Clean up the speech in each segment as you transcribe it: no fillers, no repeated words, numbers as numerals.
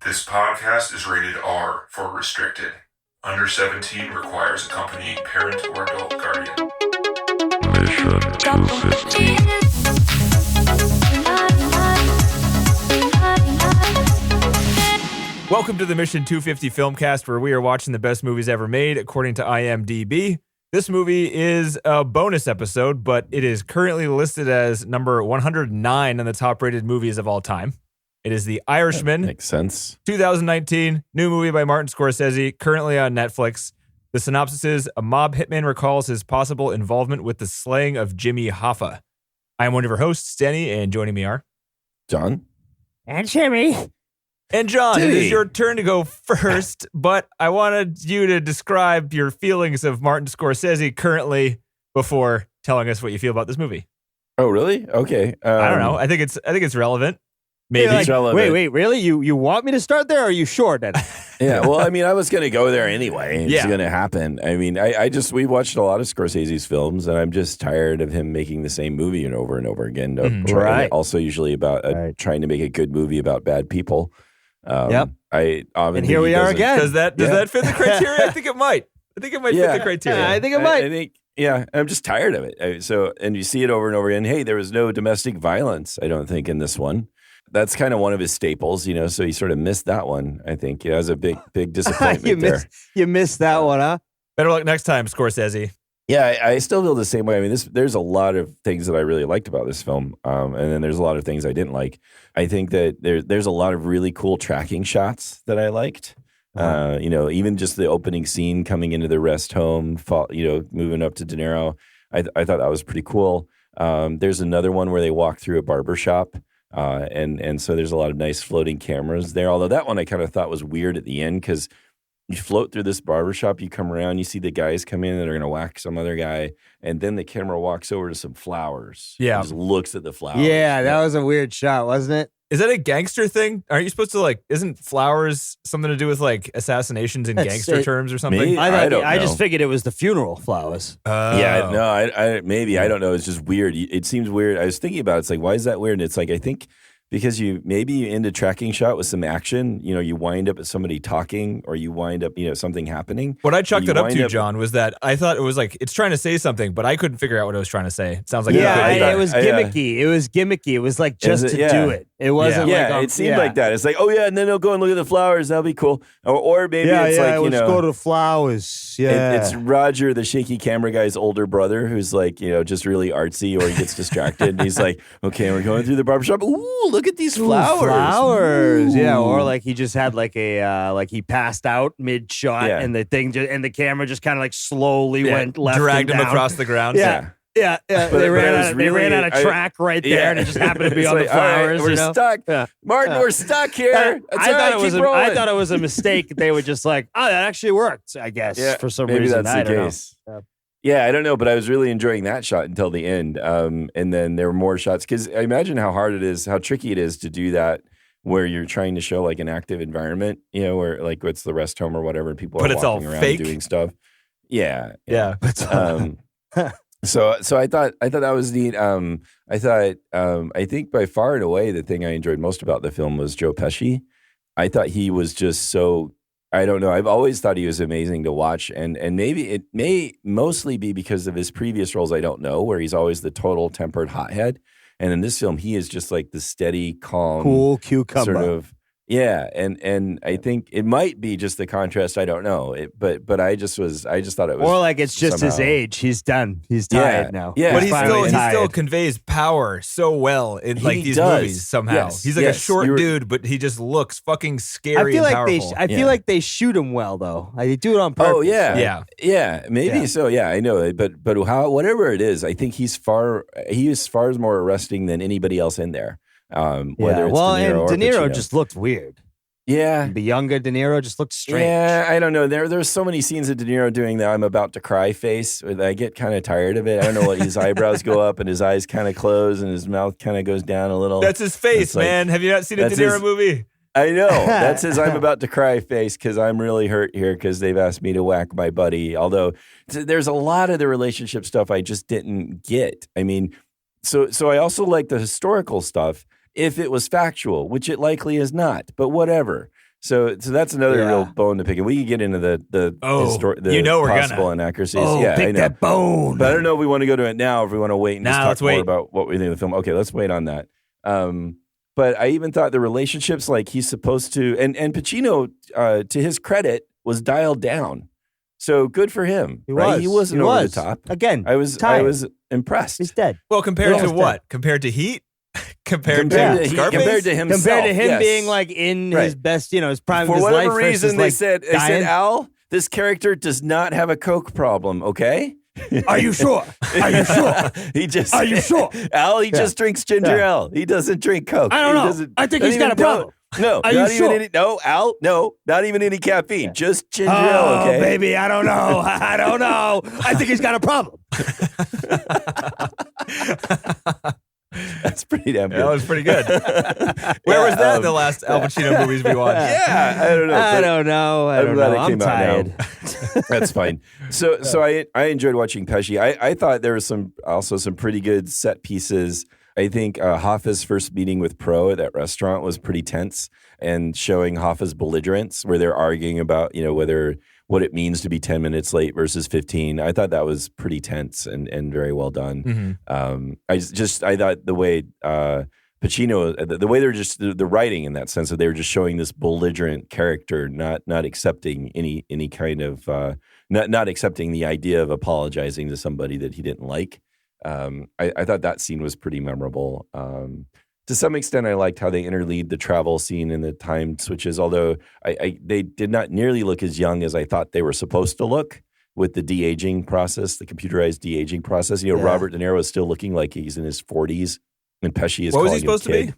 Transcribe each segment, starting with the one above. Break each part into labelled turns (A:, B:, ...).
A: This podcast is rated R for restricted. Under 17 requires accompanying parent or adult guardian.
B: Mission 250.
C: Welcome to the Mission 250 Filmcast, where we are watching the best movies ever made according to IMDb. This movie is a bonus episode, but it is currently listed as number 109 on the top-rated movies of all time. It is The Irishman.
D: That makes sense.
C: 2019, new movie by Martin Scorsese, currently on Netflix. The synopsis is, a mob hitman recalls his possible involvement with the slaying of Jimmy Hoffa. I am one of your hosts, Danny, and joining me are...
D: John?
E: And Jimmy.
C: And John, it
D: Jimmy.
C: is your turn to go first, but I wanted you to describe your feelings of Martin Scorsese currently before telling us what you feel about this movie.
D: Oh, really? Okay.
C: I don't know. I think it's relevant. Maybe.
E: You're like,
D: It's relevant.
E: wait, really? You want me to start there, or are you sure then?
D: Yeah, well, I mean, I was going to go there anyway. It's
C: Yeah.
D: going to happen. I mean, we watched a lot of Scorsese's films, and I'm just tired of him making the same movie and over again.
E: Right.
D: Also, usually about trying to make a good movie about bad people.
E: Yep.
D: And
E: here we are again.
C: Does that fit the criteria? I think it might. I think it might fit the criteria.
E: I think it might.
D: I think, I'm just tired of it. And you see it over and over again. Hey, there was no domestic violence, I don't think, in this one. That's kind of one of his staples, so he sort of missed that one, I think. It was a big disappointment there.
E: You missed that one, huh?
C: Better luck next time, Scorsese.
D: Yeah, I still feel the same way. I mean, there's a lot of things that I really liked about this film, and then there's a lot of things I didn't like. I think that there's a lot of really cool tracking shots that I liked. Even just the opening scene coming into the rest home, moving up to De Niro, I thought that was pretty cool. There's another one where they walk through a barber shop, and so there's a lot of nice floating cameras there. Although that one I kind of thought was weird at the end because you float through this barbershop, you come around, you see the guys come in that are going to whack some other guy, and then the camera walks over to some flowers.
C: Yeah.
D: Just looks at the flowers.
E: Yeah, that was a weird shot, wasn't it?
C: Is that a gangster thing? Aren't you supposed to isn't flowers something to do with assassinations in
E: That's
C: gangster
E: it.
C: terms or something?
D: Maybe. I don't
E: I
D: know.
E: just figured it was the funeral flowers.
D: Yeah, no, I maybe, I don't know. It's just weird. It seems weird. I was thinking about it. It's like, why is that weird? And it's like, I think because you end a tracking shot with some action, you wind up at somebody talking or you wind up, something happening.
C: What I chalked
D: You
C: it up
D: wind
C: to,
D: up-
C: John, was that I thought it was it's trying to say something, but I couldn't figure out what it was trying to say. It sounds like
E: It was
D: I-
E: gimmicky. It was gimmicky. It was just
D: Is it?
E: to
D: Yeah.
E: do it. It wasn't
D: Yeah, it seemed like that. It's like, oh yeah, and then they'll go and look at the flowers. That'll be cool. Or maybe it's like,
E: let's go to the flowers. Yeah.
D: It's Roger, the shaky camera guy's older brother, who's just really artsy, or he gets distracted, and he's like, "Okay, we're going through the barbershop. Ooh, look at these flowers!
E: Flowers, yeah.
D: Ooh.
E: Or he just had he passed out mid shot,
D: Yeah.
E: and the camera just kind of slowly went left,
C: dragged
E: and
C: him
E: down.
C: across the ground.
E: Yeah. Yeah,
D: But
E: they
D: it
E: ran
D: was
E: out of track right there, and it just happened to be
D: It's
E: on the
D: like, all right,
E: flowers.
D: we're
E: you know?
D: stuck,
E: Yeah.
D: Martin.
E: Yeah.
D: We're stuck here. That's
E: I
D: all right, keep
E: I
D: rolling.
E: thought it was a mistake. They were just like, oh, that actually worked. I guess for some
D: maybe
E: reason.
D: that's
E: I
D: the
E: don't
D: case.
E: know.
D: Yeah, I don't know, but I was really enjoying that shot until the end. And then there were more shots because I imagine how hard it is, how tricky it is to do that where you're trying to show an active environment, where it's the rest home or whatever, and people
C: But
D: are
C: it's all
D: walking around
C: fake?
D: doing stuff. Yeah.
C: Yeah.
D: So I thought that was neat. I think by far and away the thing I enjoyed most about the film was Joe Pesci. I thought he was just so, I don't know. I've always thought he was amazing to watch, and maybe it may mostly be because of his previous roles. I don't know, where he's always the total tempered hothead, and in this film he is just the steady, calm,
E: Cool cucumber.
D: sort of. Yeah, and I think it might be just the contrast. I don't know, but I just thought it was
E: Or it's just his
D: somehow-
E: age. He's done. He's tired now.
D: Yeah.
C: But
D: He's
C: he
E: finally
C: still
E: tired.
C: conveys power so well in
D: He
C: these
D: does.
C: movies somehow.
D: Yes,
C: He's a
D: yes.
C: short
D: You were-
C: dude, but he just looks fucking
E: I
C: scary
E: feel
C: and
E: like
C: powerful.
E: I feel like they shoot him well though. They do it on purpose.
D: Oh yeah,
C: Yeah.
D: yeah, maybe
E: Yeah.
D: so. Yeah, I know it, but how whatever it is, I think he is far more arresting than anybody else in there. Whether it's
E: well,
D: De Niro
E: and
D: or
E: De Niro
D: Pacino.
E: just looked weird.
D: yeah.
E: The younger De Niro just looked strange.
D: Yeah, I don't know. There's so many scenes of De Niro doing the "I'm about to cry" face. I get kind of tired of it. I don't know what his eyebrows go up and his eyes kind of close and his mouth kind of goes down a little.
C: That's his face,
D: It's like-
C: man. Have you not seen a De
D: that's
C: Niro
D: his-
C: movie?
D: I know. That's his "I'm about to cry" face because I'm really hurt here because they've asked me to whack my buddy. Although there's a lot of the relationship stuff I just didn't get. I mean, so I also like the historical stuff if it was factual, which it likely is not, but whatever. So that's another
E: Yeah.
D: real bone to pick. And we can get into the
C: you know we're
D: possible
C: gonna.
D: inaccuracies.
E: Oh,
D: yeah, I
E: pick
D: know.
E: that bone.
D: But I don't know if we want to go to it now or if we want to wait and just
C: Nah,
D: talk
C: let's
D: more
C: wait.
D: about what we think of the film. Okay, let's wait on that. But I even thought the relationships, like he's supposed to, and Pacino, to his credit, was dialed down. So good for him.
E: He
D: right?
E: was.
D: He wasn't
E: He
D: over
E: was.
D: the top.
E: Again,
D: I was impressed.
E: he's dead.
C: Well, compared
E: Yeah.
C: to what? Compared to Heat? compared
D: Compared
C: to
D: to,
C: Scarface?
D: compared to himself.
E: Compared to him
D: yes.
E: being like in
D: Right.
E: his best, his prime
D: For
E: of his
D: whatever
E: life
D: reason,
E: versus,
D: they
E: like,
D: said,
E: dying.
D: Al, this character does not have a coke problem. Okay.
E: Are you sure? Are you sure?
D: He just.
E: Are you sure?
D: Al, he just drinks ginger ale. He doesn't drink coke.
E: I don't
D: He
E: know.
D: doesn't-
E: I think
D: doesn't
E: he's got
D: even
E: a problem.
D: No,
E: Are you
D: not even
E: sure?
D: any. No, Al, no, not even any caffeine. Just ginger ale.
E: Oh,
D: Okay.
E: baby, I don't know. I don't know. I think he's got a problem.
D: That's pretty damn good.
C: That was pretty good. Where was that in the last Al Pacino movies we watched?
D: Yeah, I don't know.
E: I
D: but
E: don't know. I
D: I'm
E: don't
D: glad
E: know.
D: it
E: I'm
D: came out
E: tired.
D: now. That's fine. So I enjoyed watching Pesci. I thought there was some pretty good set pieces. I think Hoffa's first meeting with Pro at that restaurant was pretty tense, and showing Hoffa's belligerence, where they're arguing about what it means to be 10 minutes late versus 15. I thought that was pretty tense and very well done.
C: Mm-hmm.
D: I thought the way Pacino, the way they're just the writing in that sense that they were just showing this belligerent character, not accepting any kind of not accepting the idea of apologizing to somebody that he didn't like. I thought that scene was pretty memorable. To some extent, I liked how they interlead the travel scene and the time switches, although they did not nearly look as young as I thought they were supposed to look with the de-aging process, the computerized de-aging process.
E: Yeah.
D: Robert De Niro is still looking like he's in his 40s, and Pesci is
C: What was
D: calling
C: he supposed
D: him
C: to
D: kid.
C: be?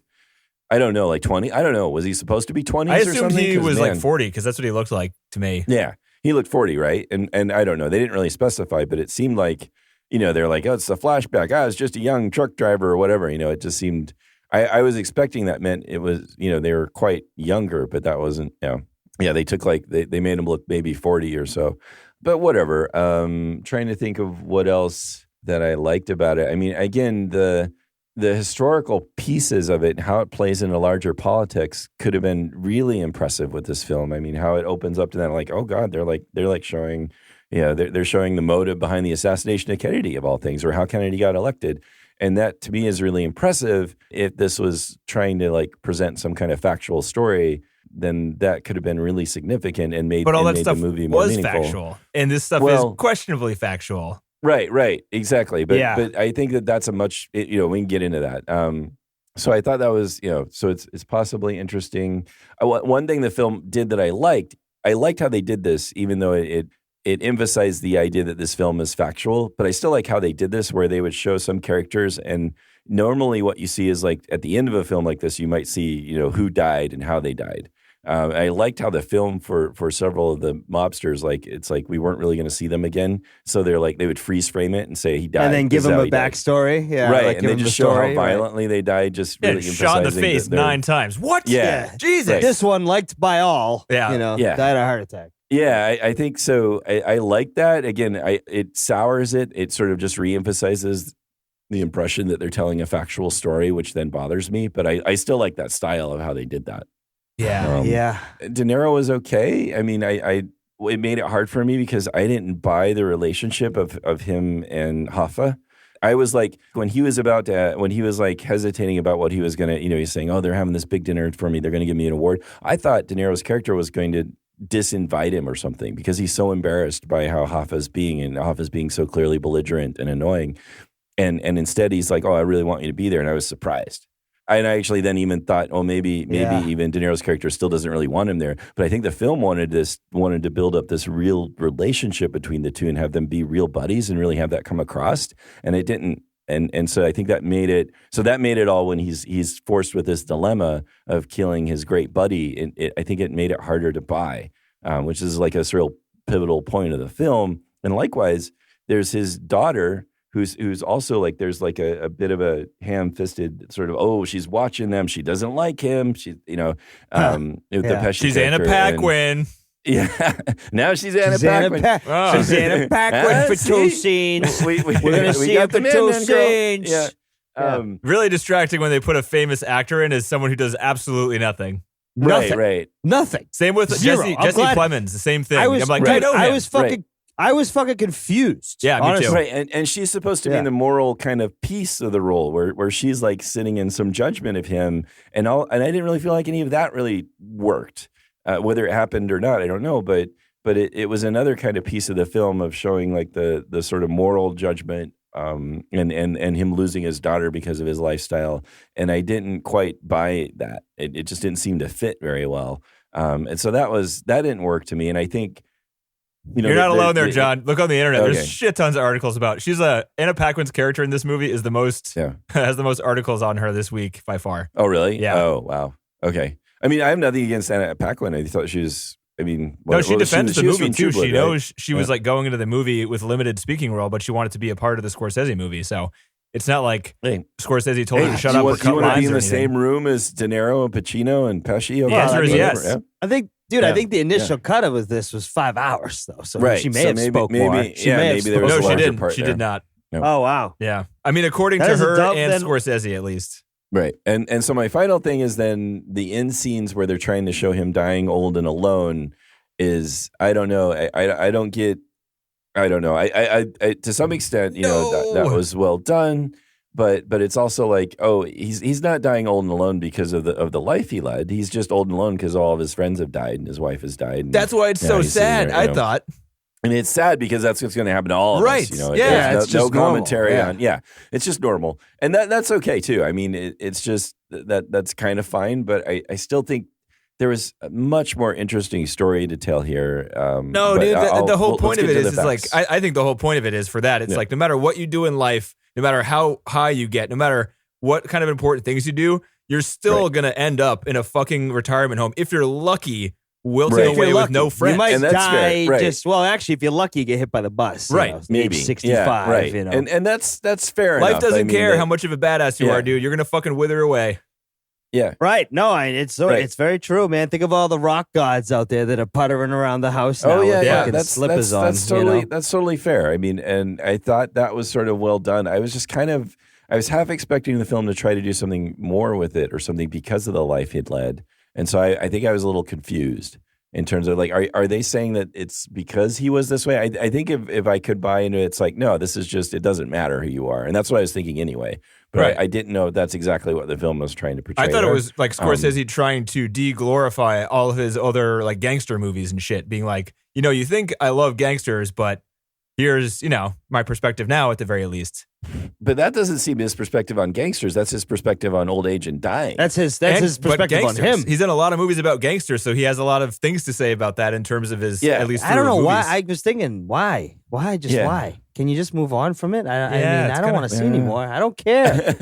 D: I don't know, like 20? I don't know. Was he supposed to be 20s
C: I
D: or
C: assumed
D: something?
C: he
D: 'Cause,
C: was
D: man,
C: like 40 because that's what he looked like to me.
D: Yeah, he looked 40, right? And I don't know. They didn't really specify, but it seemed like, they're like, oh, it's a flashback. It's just a young truck driver or whatever. It just seemed, I was expecting that meant it was, they were quite younger, but that wasn't, Yeah, they took they made him look maybe 40 or so. But whatever. Trying to think of what else that I liked about it. I mean, again, the historical pieces of it and how it plays into larger politics could have been really impressive with this film. I mean, how it opens up to that, like, oh God, they're like showing, they're showing the motive behind the assassination of Kennedy, of all things, or how Kennedy got elected. And that to me is really impressive. If this was trying to like present some kind of factual story, then that could have been really significant and made,
C: But all
D: and
C: that
D: made
C: stuff
D: the movie more
C: was
D: meaningful.
C: factual. And this stuff
D: Well-
C: is questionably factual.
D: Right, exactly. But
E: Yeah.
D: but I think that's a much, we can get into that. So I thought that was, so it's possibly interesting. One thing the film did that I liked how they did this, even though it emphasized the idea that this film is factual, but I still like how they did this, where they would show some characters, and normally what you see is like at the end of a film like this, you might see, who died and how they died. I liked how the film for several of the mobsters, like it's like we weren't really going to see them again, so they would freeze frame it and say he died,
E: And then give
D: This is
E: him
D: how
E: a
D: he died.
E: backstory. Yeah,
D: Right,
E: like
D: and
E: give
D: they
E: him the
D: just show how
E: story, right.
D: violently they died, just
C: Yeah,
D: really
C: shot in the
D: emphasizing
C: face
D: that they're-
C: 9 times. What?
D: Yeah.
C: Jesus.
D: Right.
E: This one liked by all.
C: Yeah.
D: Yeah.
E: died of a heart attack.
D: Yeah, I think so. I like that. Again, it sours it. It sort of just reemphasizes the impression that they're telling a factual story, which then bothers me. But I still like that style of how they did that.
C: Yeah.
E: Yeah.
D: De Niro was okay. I mean, it made it hard for me because I didn't buy the relationship of him and Hoffa. I was like, when he was like hesitating about what he was going to, he's saying, oh, they're having this big dinner for me. They're going to give me an award. I thought De Niro's character was going to disinvite him or something because he's so embarrassed by how Hoffa's being so clearly belligerent and annoying. And instead he's like, oh, I really want you to be there. And I was surprised. And I actually then even thought, oh, maybe even De Niro's character still doesn't really want him there. But I think the film wanted to build up this real relationship between the two and have them be real buddies and really have that come across. And it didn't. And so I think that made it all when he's forced with this dilemma of killing his great buddy. I think it made it harder to buy, which is like a real pivotal point of the film. And likewise, there's his daughter who's also like, there's like a bit of a ham-fisted sort of, oh, she's watching them. She doesn't like him. She, the Pesci
C: She's Anna
D: character.
C: Paquin.
D: Yeah. Now she's Anna Paquin.
C: Oh.
E: She's Anna Paquin for two scenes.
D: We're
E: gonna see her for two scenes.
D: Yeah.
C: Really distracting when they put a famous actor in as someone who does absolutely nothing.
E: Nothing.
D: Right.
E: Nothing.
C: Same with
E: Zero. I'm
C: Jesse
E: glad-
C: Plemons, the same thing.
E: I was,
C: I'm like,
E: dude,
C: I know him.
E: I was fucking confused.
C: Yeah, me
E: honestly.
C: too.
D: Right, and she's supposed to be
E: Yeah.
D: the moral kind of piece of the role, where she's like sitting in some judgment of him, and I didn't really feel like any of that really worked. Whether it happened or not, I don't know, but it was another kind of piece of the film of showing like the sort of moral judgment, and him losing his daughter because of his lifestyle, and I didn't quite buy that. It just didn't seem to fit very well, and so that didn't work to me, and I think.
C: You're not alone there, John. Look on the internet.
D: Okay.
C: There's shit tons of articles about. She's Anna Paquin's character in this movie is the most has the most articles on her this week by far.
D: Oh, really?
C: Yeah.
D: Oh, wow. Okay. I mean, I have nothing against Anna Paquin. I thought she was. I mean,
C: She defends the
D: was
C: movie
D: from
C: too.
D: True Blood,
C: She
D: right?
C: knows she was like going into the movie with limited speaking role, but she wanted to be a part of the Scorsese movie. So it's not like
D: Hey.
C: Scorsese told her to shut
D: do
C: up
D: you
C: or
D: want,
C: cut
D: you want to
C: lines
D: be in
C: or
D: the
C: anything.
D: same room as De Niro and Pacino and Pesci?
C: The answer is
D: whatever,
C: yes.
D: yeah.
E: I think, dude,
D: Yeah.
E: I think the initial cut of this was 5 hours though. So
D: Right.
E: she may
D: So
E: have spoke more. She may have
D: maybe there was
C: No,
D: a
C: she
D: larger
C: didn't.
D: part
C: She
D: there.
C: did not.
E: Oh wow.
C: Yeah. I mean, according
E: That
C: to
E: is a
C: her
E: dub,
C: and
E: then.
C: Scorsese, at least.
D: Right. And so my final thing is then the end scenes where they're trying to show him dying old and alone is, I don't know. I don't get, I don't know. I to some extent, that was well done. But it's also like, oh, he's not dying old and alone because of the life he led. He's just old and alone because all of his friends have died and his wife has died. And,
C: That's why it's so
D: he's sitting
C: sad.
D: there,
C: I thought.
D: and it's sad because that's what's going to happen to all of
C: Right.
D: us.
C: Yeah,
D: There's
E: it's
D: no
E: just normal.
D: commentary
E: Yeah.
D: on. Yeah, it's just normal, and that's okay too. I mean, it's just that's kind of fine. But I still think there was a much more interesting story to tell here.
C: No,
D: but
C: dude. The whole
D: let's
C: point of
D: get
C: it
D: to
C: is
D: the
C: like
D: facts.
C: I think the whole point of it is for that. It's
D: Yeah.
C: like no matter what you do in life, no matter how high you get, no matter what kind of important things you do, you're still
D: Right.
C: gonna end up in a fucking retirement home if you're lucky, wilting
D: Right.
E: If you're
C: away with
E: lucky,
C: no friends.
E: You might
D: And that's
E: die
D: fair, right.
E: just actually if you're lucky you get hit by the bus. you
C: Right.
E: know,
D: Maybe
E: age 65,
D: yeah, right.
E: you know.
D: and that's fair
C: Life
D: enough.
C: doesn't
D: I mean,
C: care how much of a badass you
D: Yeah.
C: are, dude. You're gonna fucking wither away.
D: Yeah,
E: Right. No, it's
D: Right.
E: it's very true, man. Think of all the rock gods out there that are puttering around the house now
D: Oh yeah,
E: with
D: yeah.
E: fucking slippers on.
D: That's totally
E: you know?
D: that's totally fair. I mean, and I thought that was sort of well done. I was just I was half expecting the film to try to do something more with it or something because of the life he'd led, and so I think I was a little confused in terms of like, are they saying that it's because he was this way? I think if I could buy into it, it's like, no, this is just, it doesn't matter who you are, and that's what I was thinking anyway. But
C: Right.
D: I didn't know if that's exactly what the film was trying to portray.
C: I thought it
D: there.
C: was like Scorsese trying to de-glorify all of his other like gangster movies and shit, being like, you think I love gangsters, but here's, my perspective now at the very least.
D: But that doesn't seem his perspective on gangsters. That's his perspective on old age and dying.
E: That's his
C: But
E: perspective on
C: gangsters.
E: him.
C: He's in a lot of movies about gangsters, so he has a lot of things to say about that in terms of his,
D: Yeah.
C: at least
E: I don't know
C: through
E: why.
C: movies.
E: I was thinking, why? Why? Just
D: Yeah.
E: why? Can you just move on from it? I
C: Yeah,
E: mean,
C: it's
E: I don't
C: kinda-
E: want to see anymore. I don't care.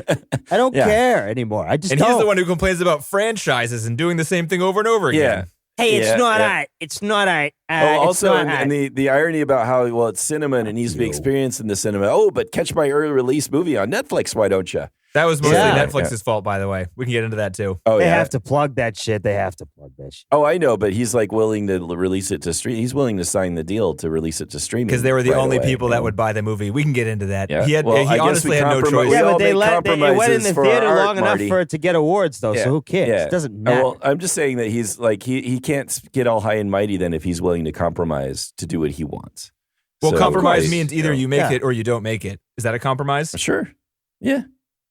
E: I don't
D: Yeah.
E: care anymore. I just
C: And
E: don't.
C: he's the one who complains about franchises and doing the same thing over and over again.
D: Yeah.
E: Hey, it's
D: Yeah,
E: not
D: yeah.
E: art. It's not art.
D: Also,
E: it's not
D: and the irony about how, well, it's cinema and it needs to be experienced in the cinema. Oh, but catch my early release movie on Netflix. Why don't you?
C: That was mostly
E: Yeah.
C: Netflix's fault, by the way. We can get into that too.
D: Oh,
E: They
D: yeah.
E: have to plug that shit. They have to plug that shit.
D: Oh, I know, but he's like willing to release it to stream. He's willing to sign the deal to release it to streaming
C: Because they were the
D: right
C: only
D: away,
C: people
D: you
C: that
D: know?
C: would buy the movie. We can get into that.
D: Yeah.
C: He had,
D: Well, I
C: he
D: guess
C: honestly
D: we
C: had no
D: compromise-
C: choice.
D: we
E: Yeah,
D: all
E: but they
D: make
E: let it went in
D: compromises
E: the
D: for
E: theater
D: our art,
E: long enough
D: Marty.
E: for it to get awards, though.
D: Yeah.
E: So who cares?
D: Yeah.
E: It doesn't matter.
D: Well, I'm just saying that he's like he can't get all high and mighty then if he's willing to compromise to do what he wants.
C: Well,
D: So,
C: compromise
D: of course,
C: means either you make
E: Yeah.
C: it or you don't make it. Is that a compromise?
D: Sure. Yeah.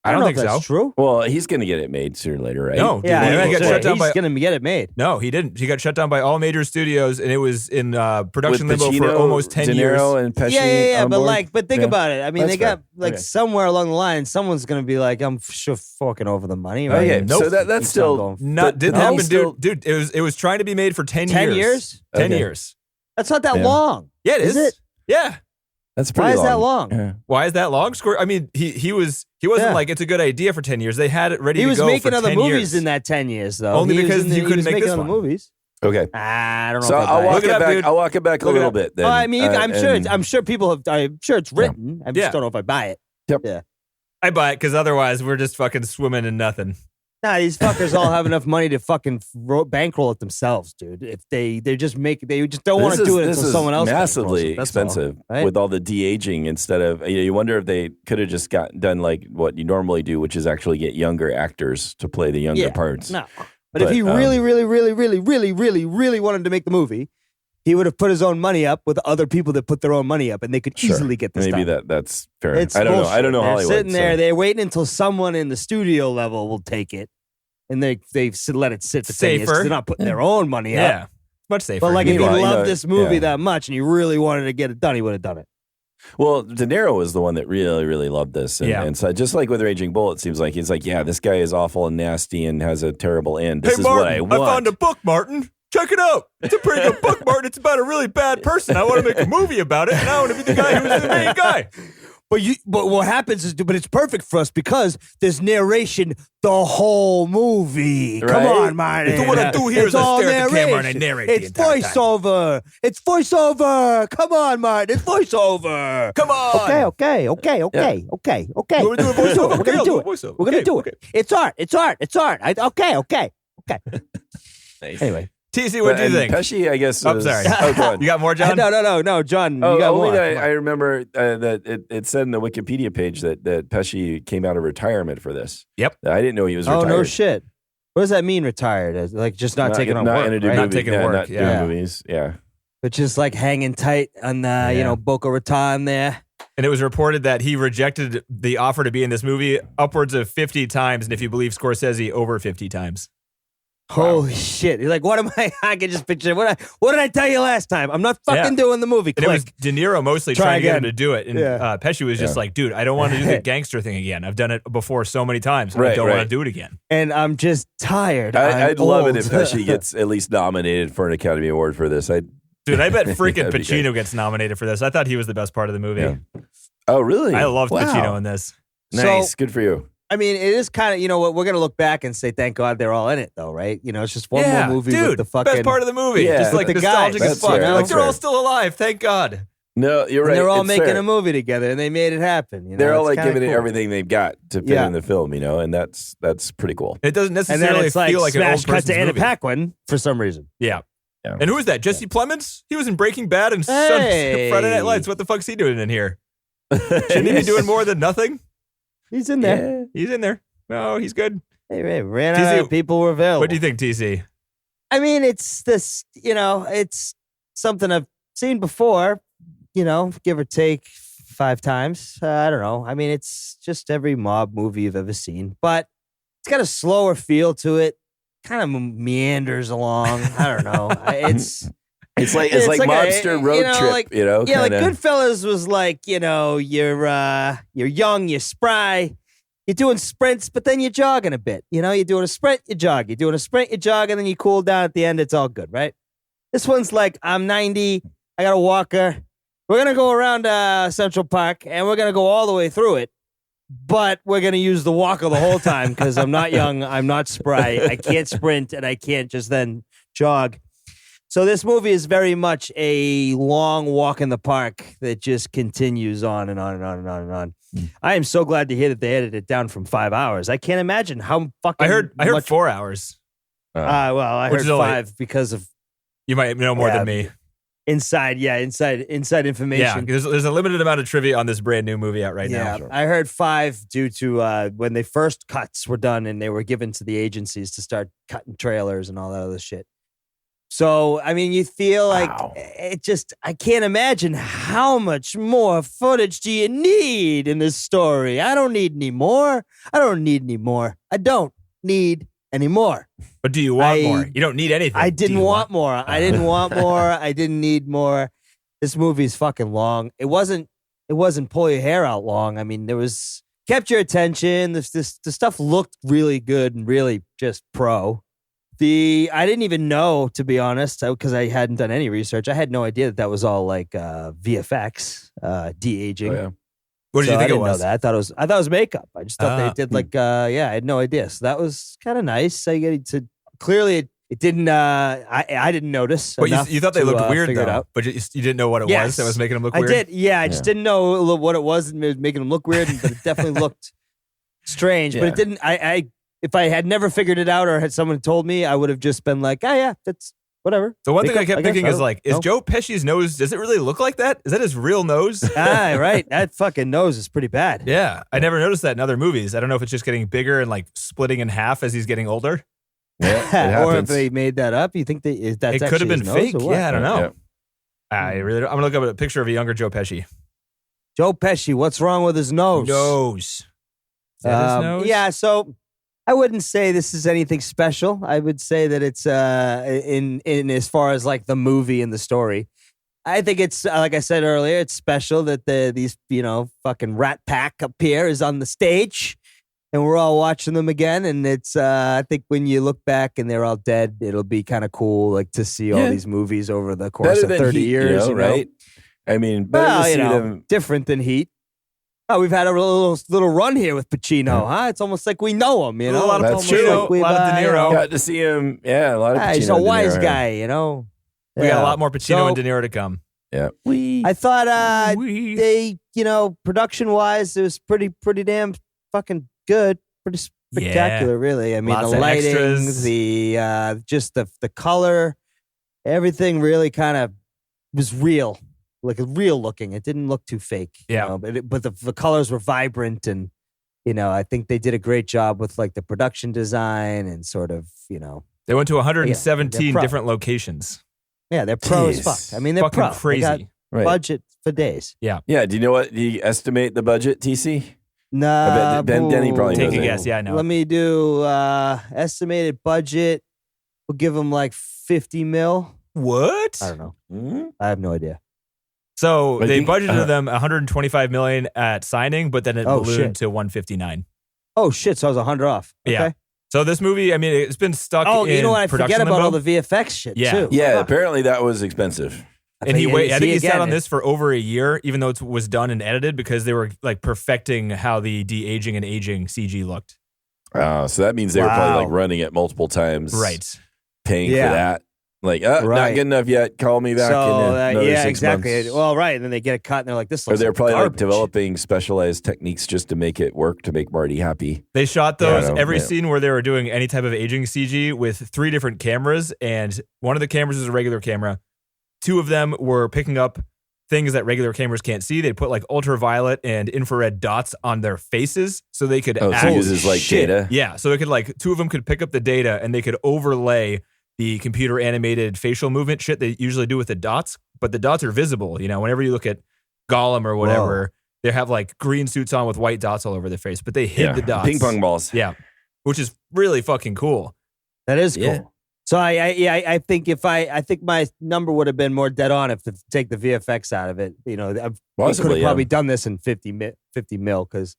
C: I don't
E: know
C: think
E: if
C: so.
E: that's true.
D: Well, he's going to get it made sooner or later, right?
C: No,
E: Yeah,
C: dude,
E: I
C: he got
E: know.
C: shut down
E: He's
C: by.
E: going to get it made.
C: No, he didn't. He got shut down by all major studios, and it was in production
D: With
C: limbo for
D: Pacino,
C: almost 10
D: De
C: years.
D: Niro and Pesci
E: Yeah.
D: on
E: But
D: board?
E: think
D: Yeah.
E: about it. I mean,
D: That's
E: they got
D: fair.
E: like
D: Okay.
E: somewhere along the line, someone's going to be like, I'm sure forking over the money. Right?
D: Okay,
C: Nope.
D: so that's
E: Keeps on
D: still
E: going.
C: Not didn't
D: but
C: happen,
D: he's still-
C: dude. It was trying to be made for 10 years.
E: 10 years?
C: 10
D: Okay.
C: years.
E: That's not that
D: Yeah.
E: long.
C: Yeah, it is.
E: Is it?
C: Yeah.
D: That's pretty
E: Why is
D: long.
E: that long?
D: Yeah.
C: Why is that long? I mean, he wasn't
E: Yeah.
C: like it's a good idea for 10 years. They had it ready
E: He
C: to
E: was
C: go
E: making
C: for
E: other
C: 10
E: movies
C: years.
E: in that 10 years, though.
C: Only
E: He was
C: because
E: in the-
C: you couldn't
E: was
C: make
E: making
C: this
E: other
C: one.
E: movies.
D: Okay.
E: I don't know.
D: So
E: if I
D: I'll
E: buy
D: walk
C: Look it
D: it
C: up,
D: back.
C: dude.
D: I'll walk it back a
C: Look it
D: little
C: up.
D: bit then.
E: Oh, I mean, I'm
D: and-
E: sure people have. I'm sure it's written. I just
C: Yeah.
E: don't know if I buy it.
C: I buy it because otherwise we're just fucking swimming in nothing.
E: Nah, these fuckers all have enough money to fucking bankroll it themselves, dude. If they just don't want to do it
D: This
E: until
D: is
E: someone else
D: massively
E: bankrolls it. That's all,
D: expensive
E: right?
D: with all the de-aging instead of you wonder if they could have just done like what you normally do, which is actually get younger actors to play the younger
E: Yeah.
D: parts.
E: No, But if he really wanted to make the movie, he would have put his own money up with other people that put their own money up, and they could easily get this
D: maybe
E: done.
D: that's fair.
E: It's
D: I don't know.
E: bullshit.
D: I don't know
E: They're
D: Hollywood.
E: sitting there, they're waiting until someone in the studio level will take it, and they let it sit for 10 years 'cause
C: Safer.
E: they're not putting their own money up.
C: Yeah, much safer.
E: But like, if he
D: Meanwhile,
E: loved this movie
D: yeah.
E: that much and he really wanted to get it done, he would have done it.
D: Well, De Niro was the one that really, really loved this. And,
C: Yeah.
D: and so just like with Raging Bull, it seems like he's like, yeah, this guy is awful and nasty and has a terrible end. This
C: hey,
D: is
C: Martin,
D: what I want.
C: found a book, Martin. Check it out. It's a pretty good book, Martin. It's about a really bad person. I want to make a movie about it, and I want to be the guy who was the main guy.
E: But what happens is, but it's perfect for us because there's narration the whole movie. Come
D: Right?
E: on, Martin.
C: So what I do here
E: It's
C: is I
E: all
C: stare at the camera and I
E: narration.
C: narrate the
E: It's
C: entire time.
E: voiceover. It's voiceover. Come on, Martin. It's voiceover.
C: Come on.
E: Okay.
C: You want me to do a voiceover?
E: We're gonna
C: I'll
E: do
C: a
E: it.
C: voiceover.
E: We're gonna
C: Okay,
E: do
C: okay.
E: it. It's art. Okay.
D: Nice.
E: Anyway.
C: TC, what do you
D: And
C: think?
D: Pesci, I guess.
C: Oh,
D: was-
C: sorry.
D: Oh, go on.
C: You got more, John?
E: No, John. You
D: Oh,
E: got
D: only
E: more.
D: that
E: Come
D: I
E: on.
D: remember that it said in the Wikipedia page that Pesci came out of retirement for this.
C: Yep.
D: I didn't know he was
E: Oh,
D: retired.
E: no shit. What does that mean, retired? As, like, just not taking on
D: not
E: work,
D: gonna do
E: right?
C: Not
D: movies,
C: taking
D: yeah,
C: work,
D: not
C: yeah.
D: doing movies. Yeah.
E: But just like hanging tight on the, Boca Raton there.
C: And it was reported that he rejected the offer to be in this movie upwards of 50 times, and if you believe Scorsese, over 50 times.
E: Holy shit. He's like, what am I? I can just picture, what did I tell you last time? I'm not fucking doing the movie.
C: And it was
E: Click.
C: De Niro mostly
E: Try
C: trying to get him
E: again.
C: to do it. And
E: Yeah.
C: Pesci was just like, dude, I don't want to do the gangster thing again. I've done it before so many times. I
D: Right,
C: don't want
D: right.
C: to do it again.
E: And I'm just tired.
D: I'd love it if
E: old.
D: Pesci gets at least nominated for an Academy Award for this.
C: Dude, I bet freaking
D: That'd be
C: Pacino
D: great.
C: gets nominated for this. I thought he was the best part of the movie.
D: Yeah. Oh, really?
C: I loved
D: Wow.
C: Pacino in this.
D: Nice.
E: So-
D: Good for you.
E: I mean, it is kind of, you know what, we're going to look back and say, thank God they're all in it, though, right? You know, it's just one
C: yeah,
E: more movie
C: dude,
E: with the fucking.
C: best part of the movie.
D: Yeah.
C: Just like
E: With the
C: nostalgic
E: guys.
C: as
D: That's
C: fuck.
D: fair,
C: Like,
D: that's
C: they're all
D: fair.
C: still alive. Thank God.
D: No, you're right.
E: And they're all
D: It's
E: making
D: fair.
E: a movie together, and they made it happen. You know?
D: They're all
E: It's
D: like
E: kinda
D: giving it
E: cool.
D: everything they've got to fit
E: Yeah.
D: in the film, and that's pretty cool.
C: It doesn't
E: And then
C: necessarily
E: it's like
C: feel like an old
E: smash cut
C: person's
E: to Anna
C: movie.
E: Paquin for some reason.
C: Yeah.
D: Yeah.
C: And who is that? Jesse Plemons? He was in Breaking Bad and
E: Hey.
C: Friday Night Lights. What the fuck's he doing in here? Shouldn't he be doing more than nothing?
E: He's in there.
C: He's in there. No, he's good.
E: Hey, ran
C: TC,
E: out of people were available.
C: What do you think, TC?
E: I mean, it's this, it's something I've seen before, give or take 5 times. I don't know. I mean, it's just every mob movie you've ever seen, but it's got a slower feel to it. Kind of meanders along. I don't know. It's
D: It's like
E: It's like a-
D: mobster road trip,
E: like-
D: kinda.
E: like Goodfellas was like, you're young, you're spry, you're doing sprints, but then you're jogging a bit. You're doing a sprint, you jog. You're doing a sprint, you jog, and then you cool down at the end. It's all good, right? This one's like, I'm 90, I got a walker. We're gonna go around Central Park, and we're gonna go all the way through it. But we're gonna use the walker the whole time because I'm not young, I'm not spry, I can't sprint, and I can't just then jog. So this movie is very much a long walk in the park that just continues on and on and on and on and on. I am so glad to hear that they edited it down from 5 hours. I can't imagine how fucking.
C: I heard
E: much,
C: 4 hours.
E: well, I
C: Which
E: heard
C: is only-
E: 5 because of
C: You might know more
E: Yeah.
C: than me.
E: inside information.
C: Yeah, there's a limited amount of trivia on this brand new movie out right
E: Yeah,
C: now.
E: I heard 5 due to when the first cuts were done and they were given to the agencies to start cutting trailers and all that other shit. So, I mean, you feel like
D: Wow.
E: I can't imagine how much more footage do you need in this story. I don't need any more. I don't need any more.
C: But do you want
E: I-
C: more? You don't need anything.
E: I
C: Do
E: didn't
C: you
E: want more. I didn't want more. I didn't need more. This movie's fucking long. It wasn't pull your hair out long. I mean, kept your attention. The stuff looked really good and really just pro. I didn't even know, to be honest, because I hadn't done any research. I had no idea that was all like VFX, de-aging.
D: Oh, yeah.
C: What did
E: So
C: you
E: I
C: think it
E: didn't know
C: was?
E: that. I thought it was makeup. I just thought they
C: Ah.
E: did like I had no idea. So that was kind of nice. I get to clearly it didn't. I didn't notice.
C: But
E: enough
C: you thought they
E: to,
C: looked weird
E: figure it
C: though.
E: out.
C: But you didn't know what it
E: Yes.
C: was that was making them look
E: I
C: weird.
E: did. Yeah, I just
D: Yeah.
E: didn't know what it was and it was making them look weird, but it definitely looked strange. But
D: Yeah.
E: it didn't. If I had never figured it out or had someone told me, I would have just been like, oh yeah, that's whatever.
C: The one thing I
E: Makeup,
C: kept
E: guess.
C: thinking
E: I
C: is
E: don't
C: like, is
E: know.
C: Joe Pesci's nose? Does it really look like that? Is that his real nose?
E: Right. That fucking nose is pretty bad.
C: Yeah, I never noticed that in other movies. I don't know if it's just getting bigger and like splitting in half as he's getting older.
D: Yeah, it
E: or if
D: happens.
E: they made that up, you think that's
C: It could have
E: actually
C: been
E: his nose
C: fake.
E: or what?
C: Yeah, I don't know.
D: Yeah.
C: I'm gonna look up a picture of a younger Joe Pesci.
E: Joe Pesci, what's wrong with his nose?
C: Nose. Is that his nose?
E: Yeah, so I wouldn't say this is anything special. I would say that it's in as far as like the movie and the story. I think it's like I said earlier, it's special that these fucking Rat Pack up here is on the stage, and we're all watching them again. And it's I think when you look back and they're all dead, it'll be kind of cool like to see all these movies over the course
D: Better
E: of
D: than
E: 30
D: Heat,
E: years,
D: right? I mean, better
E: Well,
D: to see them.
E: different than Heat. Oh, we've had a little run here with Pacino, huh? It's almost like we know him,
C: A lot of
D: That's
C: Almost
D: true.
C: Pacino, a lot of De Niro.
D: Got to see him. Yeah, a lot of Pacino.
E: He's a
D: and De
E: wise
D: Niro.
E: guy,
C: We got a lot more Pacino
E: So-
C: and De Niro to come.
D: Yeah.
E: I thought
C: We-
E: they, production wise, it was pretty damn fucking good, pretty spectacular, really. I mean,
C: Lots
E: the
C: of
E: lighting,
C: extras.
E: the just the color, everything really kind of was real, like real looking. It didn't look too fake,
C: Yeah.
E: but the colors were vibrant, and I think they did a great job with like the production design and sort of,
C: They went to 117
E: they're pro.
C: different locations.
E: yeah, they're pro as
D: Jeez.
E: fuck. I mean, they're
C: Fucking
E: pro. They got
C: crazy.
D: Right.
E: budget for days.
D: Yeah. Do you know what? Do you estimate the budget, TC?
E: Nah,
D: Denny probably
C: Take
D: knows
C: a
D: it.
C: guess. Yeah, I know.
E: Let me do estimated budget. We'll give them like 50 mil.
C: What?
E: I don't know.
D: Hmm?
E: I have no idea.
C: So
D: I
C: they
D: think-
C: budgeted them 125 million at signing, but then it
E: Oh,
C: ballooned
E: shit.
C: to 159.
E: Oh shit! So I was 100 off. Okay.
C: Yeah. So this movie, I mean, it's been stuck.
E: Oh,
C: in
E: you know what? I
C: production
E: forget about
C: limbo.
E: all the VFX shit
C: Yeah.
E: too.
D: Yeah,
E: Fuck.
D: apparently that was expensive.
C: And I think he sat
E: again,
C: on this for over a year, even though it was done and edited, because they were like perfecting how the de-aging and aging CG looked.
D: So that means they were probably
E: Wow.
D: like running it multiple times.
C: Right.
D: Paying
E: Yeah.
D: for that. Like, not
E: Right.
D: good enough yet. Call me back
E: So
D: in another
E: yeah,
D: 6
E: exactly.
D: months.
E: Well, right, and then they get a cut, and they're like, "This
D: Or
E: looks."
D: they're probably like
E: garbage.
D: developing specialized techniques just to make it work, to make Marty happy.
C: They shot
D: Yeah,
C: those
D: I know,
C: every
D: yeah.
C: scene where they were doing any type of aging CG with 3 different cameras, and one of the cameras was a regular camera. 2 of them were picking up things that regular cameras can't see. They put like ultraviolet and infrared dots on their faces so they could
D: Oh, so
C: act.
D: it uses like
E: shit.
D: data.
C: Yeah, so it could like 2 of them could pick up the data and they could overlay the computer animated facial movement shit they usually do with the dots, but the dots are visible. Whenever you look at Gollum or whatever, they have like green suits on with white dots all over their face, but they hid the dots.
D: Ping pong balls.
C: Yeah, which is really fucking cool.
E: That is cool.
D: Yeah.
E: So I think I think my number would have been more dead on if to take the VFX out of it. We could
D: Possibly,
E: have
D: yeah.
E: probably done this in 50 mil because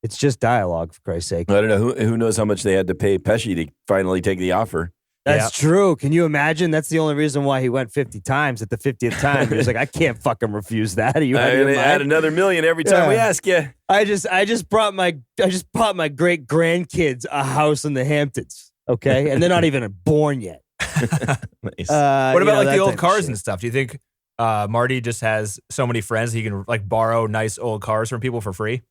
E: it's just dialogue, for Christ's sake.
D: I don't know. Who knows how much they had to pay Pesci to finally take the offer.
E: That's true. Can you imagine? That's the only reason why he went 50 times at the 50th time. He was like, I can't fucking refuse that. Are you out of your
D: I add
E: mind?
D: another million every time we
E: Yeah.
D: ask you.
E: I just bought my great grandkids a house in the Hamptons. Okay, and they're not even born yet.
D: Nice.
C: What about like
E: that
C: the old
E: type of
C: cars
E: shit.
C: and stuff? Do you think Marty just has so many friends he can like borrow nice old cars from people for free?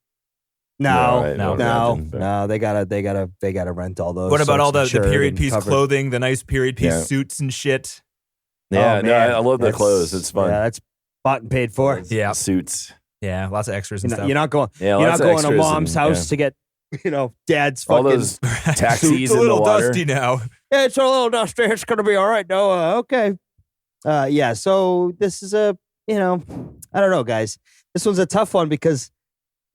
D: No,
E: No,
D: I don't
E: no,
D: imagine, but-
E: no. They gotta rent all those.
C: What about
E: so
C: all
E: it's
C: the
E: insured
C: period
E: and
C: piece
E: covered.
C: clothing, the nice period piece
D: Yeah.
C: suits and shit?
D: Yeah,
E: Oh,
D: no,
E: man.
D: I love the
E: That's-
D: clothes. It's fun.
E: Yeah, that's bought and paid for.
C: Yeah,
D: Suits.
C: yeah, lots of extras and
E: You're
C: stuff.
E: not going.
D: Yeah,
E: You're
D: lots
E: not
D: of
E: going to
D: extras
E: mom's
D: and-
E: house to get, dad's
D: All
E: fucking.
D: those taxis
C: it's a
D: in
C: little
D: the water.
C: dusty now.
E: Yeah, it's a little dusty. It's gonna be all right. No, okay. Yeah. So this is I don't know, guys. This one's a tough one because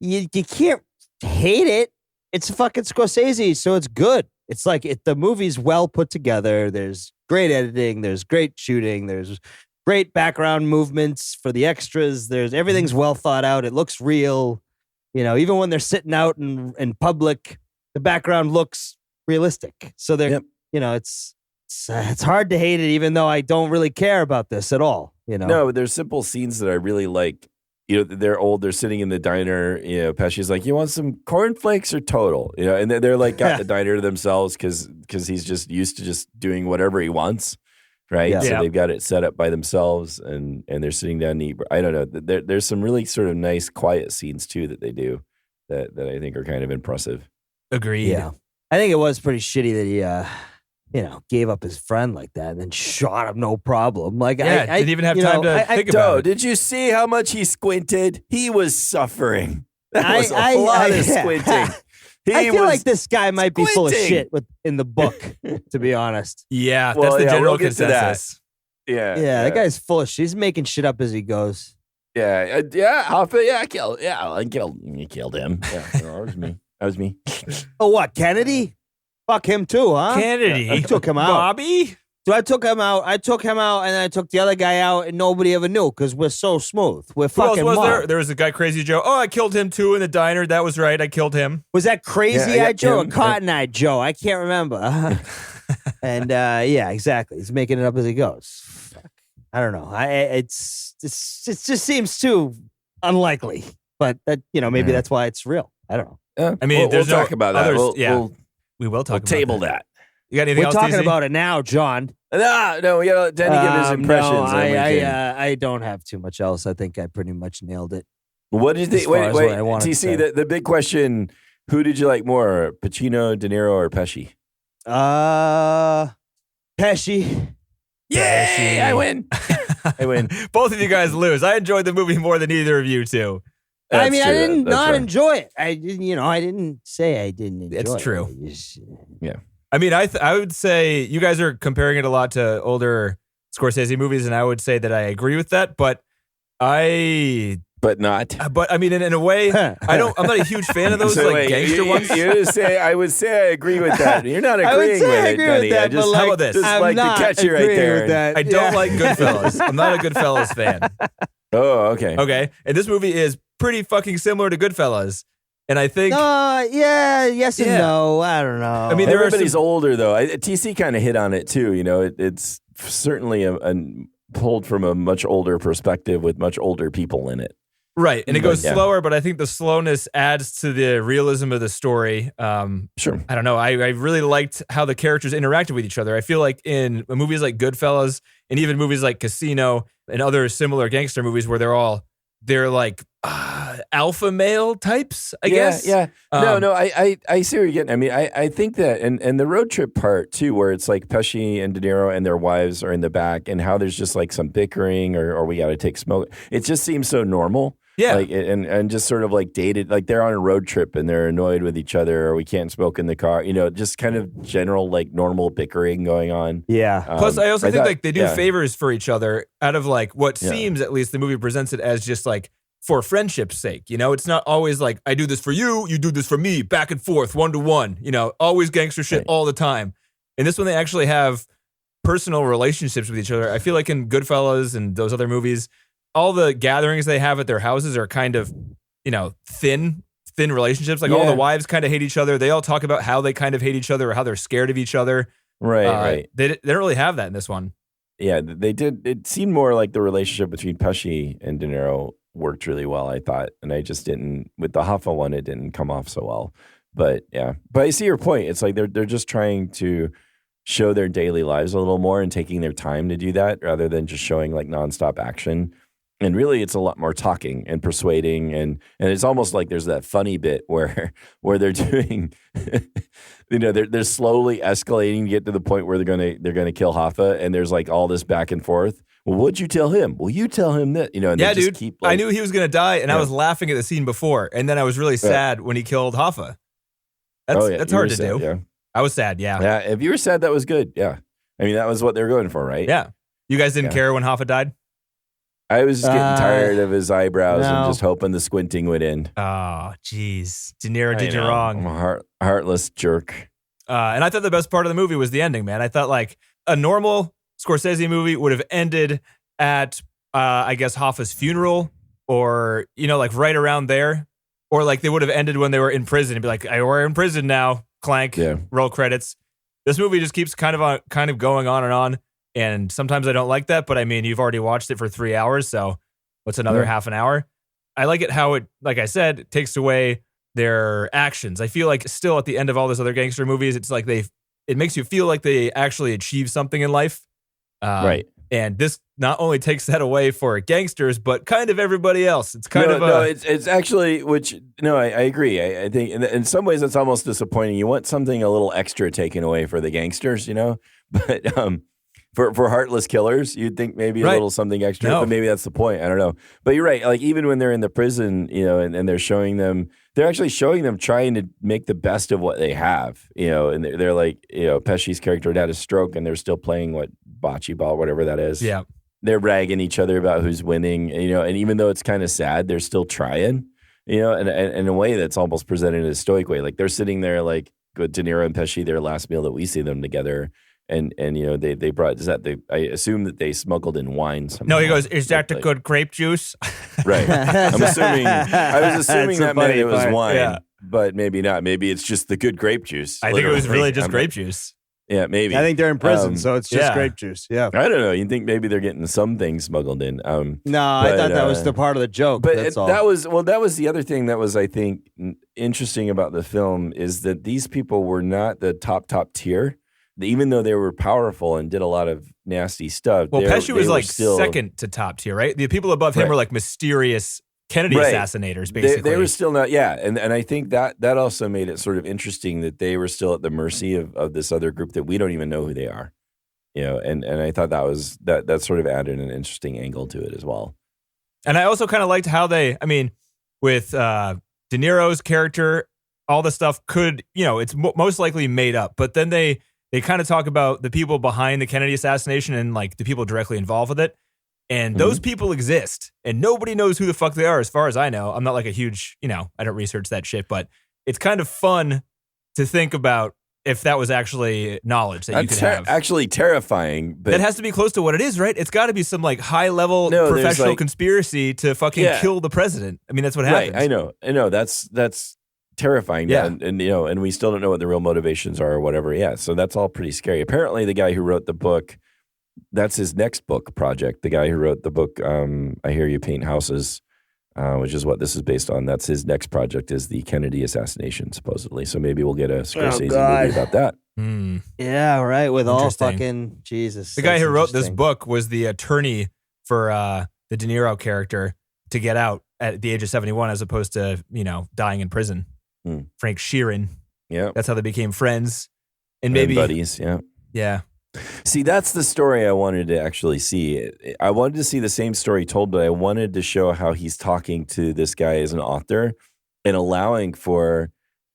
E: you can't hate it. It's fucking Scorsese, so it's good. It's like the movie's well put together. There's great editing. There's great shooting. There's great background movements for the extras. There's everything's well thought out. It looks real. Even when they're sitting out in public, the background looks realistic. So they're,
D: Yep.
E: it's hard to hate it, even though I don't really care about this at all.
D: No, but there's simple scenes that I really like. They're old. They're sitting in the diner. Pesci's like, "You want some cornflakes or Total?" And they're like got the diner to themselves because he's just used to just doing whatever he wants, right?
E: Yeah.
D: So
C: Yeah.
D: they've got it set up by themselves, and they're sitting down to eat. I don't know. There's some really sort of nice, quiet scenes too that they do that I think are kind of impressive.
C: Agreed.
E: Yeah. I think it was pretty shitty that he, gave up his friend like that and then shot him no problem. Like,
C: Yeah,
E: I
C: didn't even have time to think about it.
D: Did you see how much he squinted? He was suffering. That
E: I-
D: was a
E: I-
D: lot
E: I-
D: of squinting.
E: I feel like this guy might be full of
D: squinting.
E: shit in the book, to be honest.
C: Yeah,
D: Well,
C: that's the
D: yeah,
C: general
D: we'll get to that.
C: consensus.
D: Yeah,
E: Yeah, that guy's full of shit. He's making shit up as he goes.
D: Yeah, I killed him. Yeah, that was me. That was me.
E: Oh, what, Kennedy? Fuck him too, huh?
C: Kennedy.
E: I took him out.
C: Bobby?
E: So I took him out, and then I took the other guy out, and nobody ever knew because we're so smooth. We're
C: Who else
E: fucking
C: was there?
E: mob.
C: There was a guy, Crazy Joe. Oh, I killed him too in the diner. That was right. I killed him.
E: Was that Crazy
D: Yeah,
E: Eyed Joe or
D: him.
E: Cotton Eyed Joe? I can't remember. And yeah, exactly. He's making it up as he goes. Fuck. I don't know. It just seems too unlikely, but that maybe that's why it's real. I don't know.
D: Yeah,
C: I mean,
D: we'll
C: there's no
D: talk about that.
C: others-
D: We'll,
C: yeah.
D: we'll,
C: We will
D: we'll
C: talk about
D: table that.
C: You got anything
E: We're
C: else,
E: talking
C: TC?
E: about it now, John.
D: No, we got Danny give his impressions.
E: No,
D: and we can-
E: I don't have too much else. I think I pretty much nailed it.
D: What did you
E: as
D: think?
E: far as what I
D: Wait,
E: wanted to say.
D: TC. The big question: who did you like more, Pacino, De Niro, or Pesci?
E: Pesci.
D: Yay! I win. I win.
C: Both of you guys lose. I enjoyed the movie more than either of you two.
E: I mean, I didn't
D: That's
E: not
D: fair.
E: enjoy it. I didn't. I didn't say I didn't enjoy it.
C: It's true.
E: I just-
C: I mean, I would say you guys are comparing it a lot to older Scorsese movies, and I would say that I agree with that. But
D: But not.
C: I mean, in a way, I'm not a huge fan of those
D: So
C: like
D: wait,
C: gangster ones.
D: You say I would say I agree with that. You're not
E: I would
D: agreeing
E: say
D: with
E: I
D: it,
E: agree
D: Danny.
E: with that,
D: I just,
E: but,
C: How about this?
D: just
E: I'm
D: like to
E: not
D: catch you right
E: agreeing
D: there.
E: with that.
C: I don't like Goodfellas. I'm not a Goodfellas fan.
D: Oh, okay.
C: Okay, and this movie is pretty fucking similar to Goodfellas, and I think
E: yes and
C: Yeah.
E: no. I don't know.
C: I mean, there are
D: Everybody's
C: some-
D: older though. TC kind of hit on it too. You know, it's certainly a pulled from a much older perspective with much older people in it.
C: right, and it goes
D: Yeah.
C: slower, but I think the slowness adds to the realism of the story.
D: Sure.
C: I don't know. I really liked how the characters interacted with each other. I feel like in movies like Goodfellas and even movies like Casino and other similar gangster movies where they're like alpha male types, I guess.
D: Yeah.
C: Um,
D: No, I see what you're getting. I mean, I think that, and the road trip part too, where it's like Pesci and De Niro and their wives are in the back, and how there's just like some bickering or we got to take smoke. It just seems so normal.
C: Yeah.
D: Like, and just sort of like dated, like they're on a road trip and they're annoyed with each other, or we can't smoke in the car. You know, just kind of general like normal bickering going on.
E: yeah.
C: Plus, I also think
D: thought-
C: like they do
D: yeah.
C: favors for each other out of like what
D: Yeah.
C: seems, at least the movie presents it as just like for friendship's sake. You know, it's not always like I do this for you, you do this for me, back and forth, 1-to-1. You know, always gangster shit
D: Right.
C: all the time. In this one, they actually have personal relationships with each other. I feel like in Goodfellas and those other movies, all the gatherings they have at their houses are kind of, you know, thin relationships. Like all
D: Yeah.
C: the wives kind of hate each other. They all talk about how they kind of hate each other or how they're scared of each other.
D: Right.
C: They don't really have that in this one.
D: Yeah, they did. It seemed more like the relationship between Pesci and De Niro worked really well, I thought. And I just didn't, with the Hoffa one, it didn't come off so well. But yeah, but I see your point. It's like they're just trying to show their daily lives a little more and taking their time to do that rather than just showing like nonstop action. And really, it's a lot more talking and persuading, and it's almost like there's that funny bit where they're doing, you know, they're slowly escalating to get to the point where they're gonna kill Hoffa, and there's like all this back and forth. Well, what'd you tell him? Well, you tell him that, you know. And
C: Yeah,
D: they just
C: dude.
D: keep,
C: I
D: like,
C: knew he was going to die, and I
D: Yeah.
C: was laughing at the scene before, and then I was really sad when he killed Hoffa. That's
D: oh, yeah,
C: that's
D: you
C: hard
D: were
C: to
D: sad,
C: do.
D: Yeah.
C: I was sad, yeah.
D: Yeah, if you were sad, that was good. Yeah, I mean that was what they were going for, right?
C: Yeah. You guys didn't
D: Yeah.
C: care when Hoffa died?
D: I was just getting tired of his eyebrows
E: no.
D: and just hoping the squinting would end.
C: Oh, jeez. De Niro did you
D: I'm
C: wrong.
D: a heartless jerk.
C: And I thought the best part of the movie was the ending, man. I thought like a normal Scorsese movie would have ended at, I guess, Hoffa's funeral or, you know, like right around there. Or like they would have ended when they were in prison and be like, we're in prison now. Clank,
D: Yeah.
C: roll credits. This movie just keeps kind of going on and on. And sometimes I don't like that, but I mean, you've already watched it for 3 hours, so what's another
D: Yeah.
C: half an hour? I like it how it, like I said, it takes away their actions. I feel like still at the end of all those other gangster movies, it's like it makes you feel like they actually achieve something in life.
D: Right.
C: And this not only takes that away for gangsters, but kind of everybody else. It's kind of
D: it's actually, I agree. I think in some ways it's almost disappointing. You want something a little extra taken away for the gangsters, you know? But For heartless killers, you'd think maybe a
C: Right.
D: little something extra,
C: No.
D: but maybe that's the point. I don't know. But you're right. Like even when they're in the prison, and they're showing them, they're actually showing them trying to make the best of what they have, and they're like, Pesci's character had a stroke and they're still playing bocce ball, whatever that is.
C: Yeah.
D: They're ragging each other about who's winning, and even though it's kind of sad, they're still trying, and in a way that's almost presented in a stoic way. Like they're sitting there like with De Niro and Pesci, their last meal that we see them together. And they brought, I assume that they smuggled in wine somehow.
C: No, he goes, is that the good grape juice?
D: Right. I was assuming
E: That's
D: that
E: a
D: meant
E: funny
D: it was
E: part.
D: wine,
C: Yeah.
D: but maybe not. Maybe it's just the good grape juice.
C: I think it was
D: literally.
C: really just
D: I'm
C: grape
D: not-
C: juice.
D: Yeah, maybe.
E: I think they're in prison,
D: Um,
E: so it's just
C: yeah.
E: grape juice. Yeah.
D: I don't know. You think maybe they're getting some things smuggled in.
E: No, I
D: But,
E: thought that was the part of the joke.
D: But
E: That's all.
D: that was the other thing that was, I think, interesting about the film is that these people were not the top tier. Even though they were powerful and did a lot of nasty stuff.
C: Well, Pesci was
D: they were
C: like
D: still,
C: second to top tier, right? The people above him
D: Right.
C: were like mysterious Kennedy
D: Right.
C: assassinators, basically.
D: They were still not, yeah. And I think that also made it sort of interesting that they were still at the mercy of this other group that we don't even know who they are. And I thought that sort of added an interesting angle to it as well.
C: And I also kind of liked how with De Niro's character, all the stuff it's most likely made up. But then they kind of talk about the people behind the Kennedy assassination and like the people directly involved with it. And those people exist and nobody knows who the fuck they are. As far as I know, I'm not like a huge, I don't research that shit, but it's kind of fun to think about if that was actually knowledge that you could have.
D: Actually terrifying, but
C: That has to be close to what it is, right? It's got to be some like high level
D: No, there's,
C: professional
D: like-
C: conspiracy to fucking
D: Yeah.
C: kill the president. I mean, that's what happens.
D: right. I know. That's terrifying.
C: Yeah.
D: And we still don't know what the real motivations are or whatever. Yeah. So that's all pretty scary. Apparently, the guy who wrote the book, that's his next book project. The guy who wrote the book, I Hear You Paint Houses, which is what this is based on. That's his next project, is the Kennedy assassination, supposedly. So maybe we'll get a Scorsese
E: God.
D: movie about that.
C: Hmm.
E: yeah, right. With all
C: Interesting.
E: fucking Jesus.
C: The guy
E: that's
C: who wrote this
E: interesting.
C: book was the attorney for the De Niro character to get out at the age of 71 as opposed to, dying in prison.
D: Hmm.
C: Frank Sheeran.
D: Yeah.
C: That's how they became friends. And
D: And
C: maybe,
D: buddies. Yeah.
C: yeah.
D: See, that's the story I wanted to actually see. I wanted to see the same story told, but I wanted to show how he's talking to this guy as an author and allowing for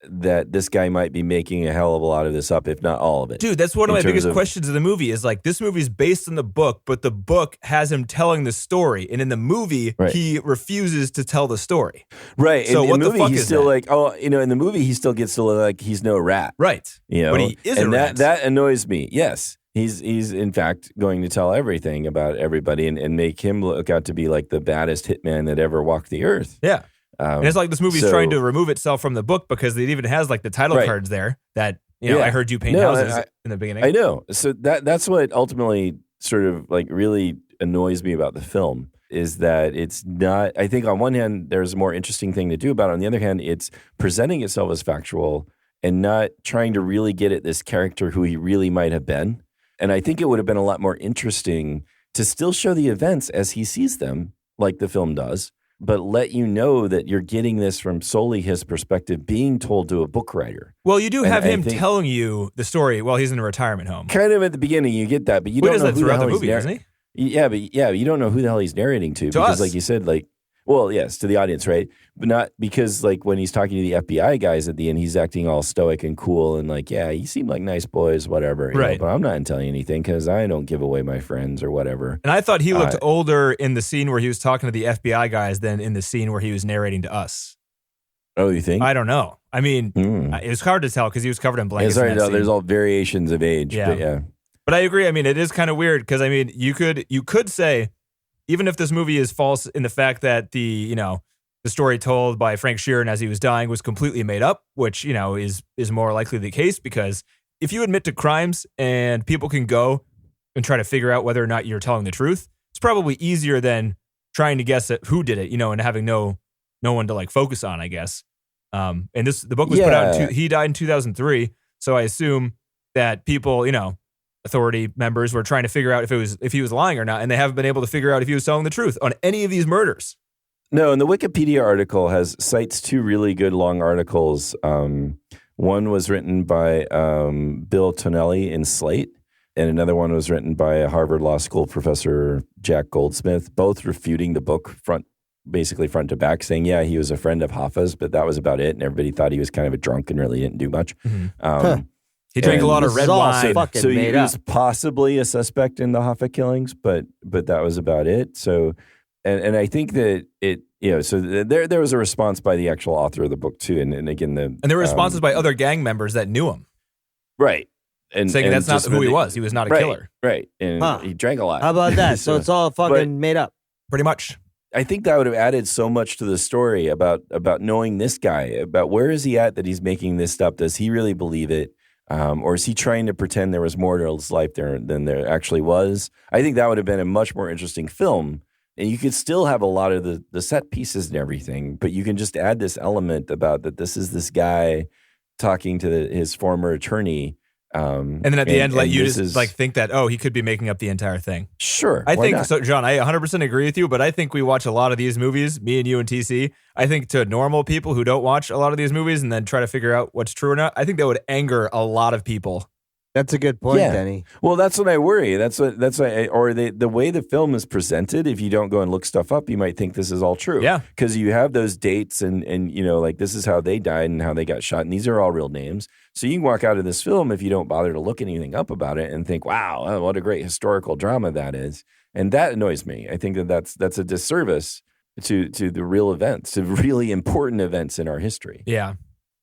D: that this guy might be making a hell of a lot of this up, if not all of it.
C: Dude, that's one of
D: In
C: my
D: terms
C: biggest
D: of-
C: questions of the movie is like, this movie's based on the book, but the book has him telling the story. And in the movie,
D: Right.
C: he refuses to tell the story.
D: Right.
C: So
D: in
C: what
D: the
C: the
D: movie,
C: fuck
D: he's
C: is
D: still
C: that?
D: like, in the movie, he still gets to look like he's no rat.
C: Right. But he is
D: and
C: a rat.
D: that annoys me. Yes. He's in fact going to tell everything about everybody and make him look out to be like the baddest hitman that ever walked the earth.
C: Yeah. And it's like this movie's
D: so-
C: trying to remove itself from the book because it even has like the title
D: Right.
C: cards there that,
D: Yeah.
C: I heard you paint
D: No,
C: houses in the beginning.
D: I know. So that's what ultimately sort of like really annoys me about the film is that it's not, I think on one hand, there's a more interesting thing to do about it. On the other hand, it's presenting itself as factual and not trying to really get at this character who he really might have been. And I think it would have been a lot more interesting to still show the events as he sees them, like the film does, but let you know that you're getting this from solely his perspective being told to a book writer.
C: Well, you do
D: And
C: have
D: I
C: him
D: think-
C: telling you the story while he's in a retirement home.
D: Kind of at the beginning, you get that, but you
C: He
D: don't
C: does
D: know
C: that
D: who the
C: throughout
D: hell
C: the
D: he's
C: movie, doesn't he?
D: Yeah, but you don't know who the hell he's narrating to because,
C: us.
D: like you said, like, well, yes, to the audience, right? But not because, like, when he's talking to the FBI guys at the end, he's acting all stoic and cool and like, yeah, you seem like nice boys, whatever. you know,
C: Right.
D: but I'm not telling you anything because I don't give away my friends or whatever.
C: And I thought he looked
D: Uh,
C: older in the scene where he was talking to the FBI guys than in the scene where he was narrating to us.
D: Oh, you think?
C: I don't know. I mean,
D: Hmm.
C: it was hard to tell because he was covered in
D: Yeah,
C: blankets.
D: sorry,
C: in that
D: no, there's
C: scene.
D: all variations of age.
C: Yeah.
D: But yeah.
C: But I agree. I mean, it is kind of weird because I mean, you could say, even if this movie is false in the fact that the story told by Frank Sheeran as he was dying was completely made up, which is more likely the case because if you admit to crimes and people can go and try to figure out whether or not you're telling the truth, it's probably easier than trying to guess at who did it, and having no one to like focus on, I guess. And the book was put out
D: Yeah.
C: he died in 2003, so I assume that people, authority members were trying to figure out if he was lying or not, and they haven't been able to figure out if he was telling the truth on any of these murders.
D: No, and the Wikipedia article cites two really good long articles. One was written by Bill Tonelli in Slate, and another one was written by a Harvard Law School professor, Jack Goldsmith, both refuting the book basically front to back, saying, yeah, he was a friend of Hoffa's, but that was about it. And everybody thought he was kind of a drunk and really didn't do much.
C: He drank a lot of
E: This
C: red
E: is all
C: wine.
E: fucking
D: So he
E: made
D: was
E: up.
D: possibly a suspect in the Hoffa killings, but that was about it. So, and I think that so there was a response by the actual author of the book too. And again,
C: And there were responses by other gang members that knew him,
D: right. And
C: saying that's not
D: just
C: who he
D: that
C: was. He was not a
D: right,
C: killer.
D: Right. And he drank a lot.
E: How about that? So it's all fucking made up.
C: Pretty much.
D: I think that would have added so much to the story about knowing this guy, about where is he at that he's making this stuff. Does he really believe it? Or is he trying to pretend there was more to his life than there actually was? I think that would have been a much more interesting film. And you could still have a lot of the set pieces and everything, but you can just add this element about that this is this guy talking to his former attorney.
C: And then at the end, let you just think that, he could be making up the entire thing.
D: Sure.
C: I
D: why
C: think
D: not?
C: so, John, I 100% agree with you, but I think we watch a lot of these movies, me and you and TC. I think to normal people who don't watch a lot of these movies and then try to figure out what's true or not, I think that would anger a lot of people.
E: That's a good point,
D: Yeah.
E: Denny.
D: Well, that's what I worry. That's why the way the film is presented, if you don't go and look stuff up, you might think this is all true.
C: Yeah.
D: Because you have those dates and like this is how they died and how they got shot. And these are all real names. So you can walk out of this film if you don't bother to look anything up about it and think, wow, what a great historical drama that is. And that annoys me. I think that's a disservice to the real events, to really important events in our history.
C: Yeah.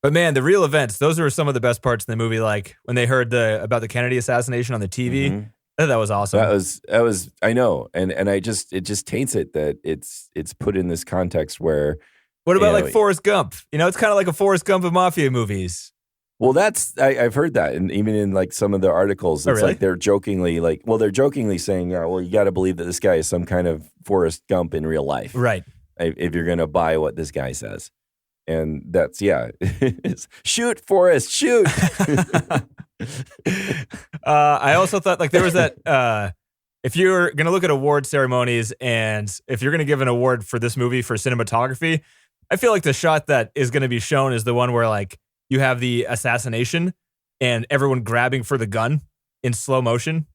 C: But man, the real events, those were some of the best parts in the movie. Like when they heard about the Kennedy assassination on the TV.
D: Mhm.
C: I thought that was awesome.
D: That was I know. And it just taints it that it's put in this context where
C: What about like Forrest Gump? It's kind of like a Forrest Gump of mafia movies.
D: well, I've heard that, and even in like some of the articles, it's
C: really?
D: like they're jokingly saying, yeah, well, you got to believe that this guy is some kind of Forrest Gump in real life,
C: Right.
D: If you're going to buy what this guy says, and that's shoot, Forrest, shoot.
C: I also thought like there was that if you're going to look at award ceremonies and if you're going to give an award for this movie for cinematography, I feel like the shot that is going to be shown is the one where like you have the assassination and everyone grabbing for the gun in slow motion.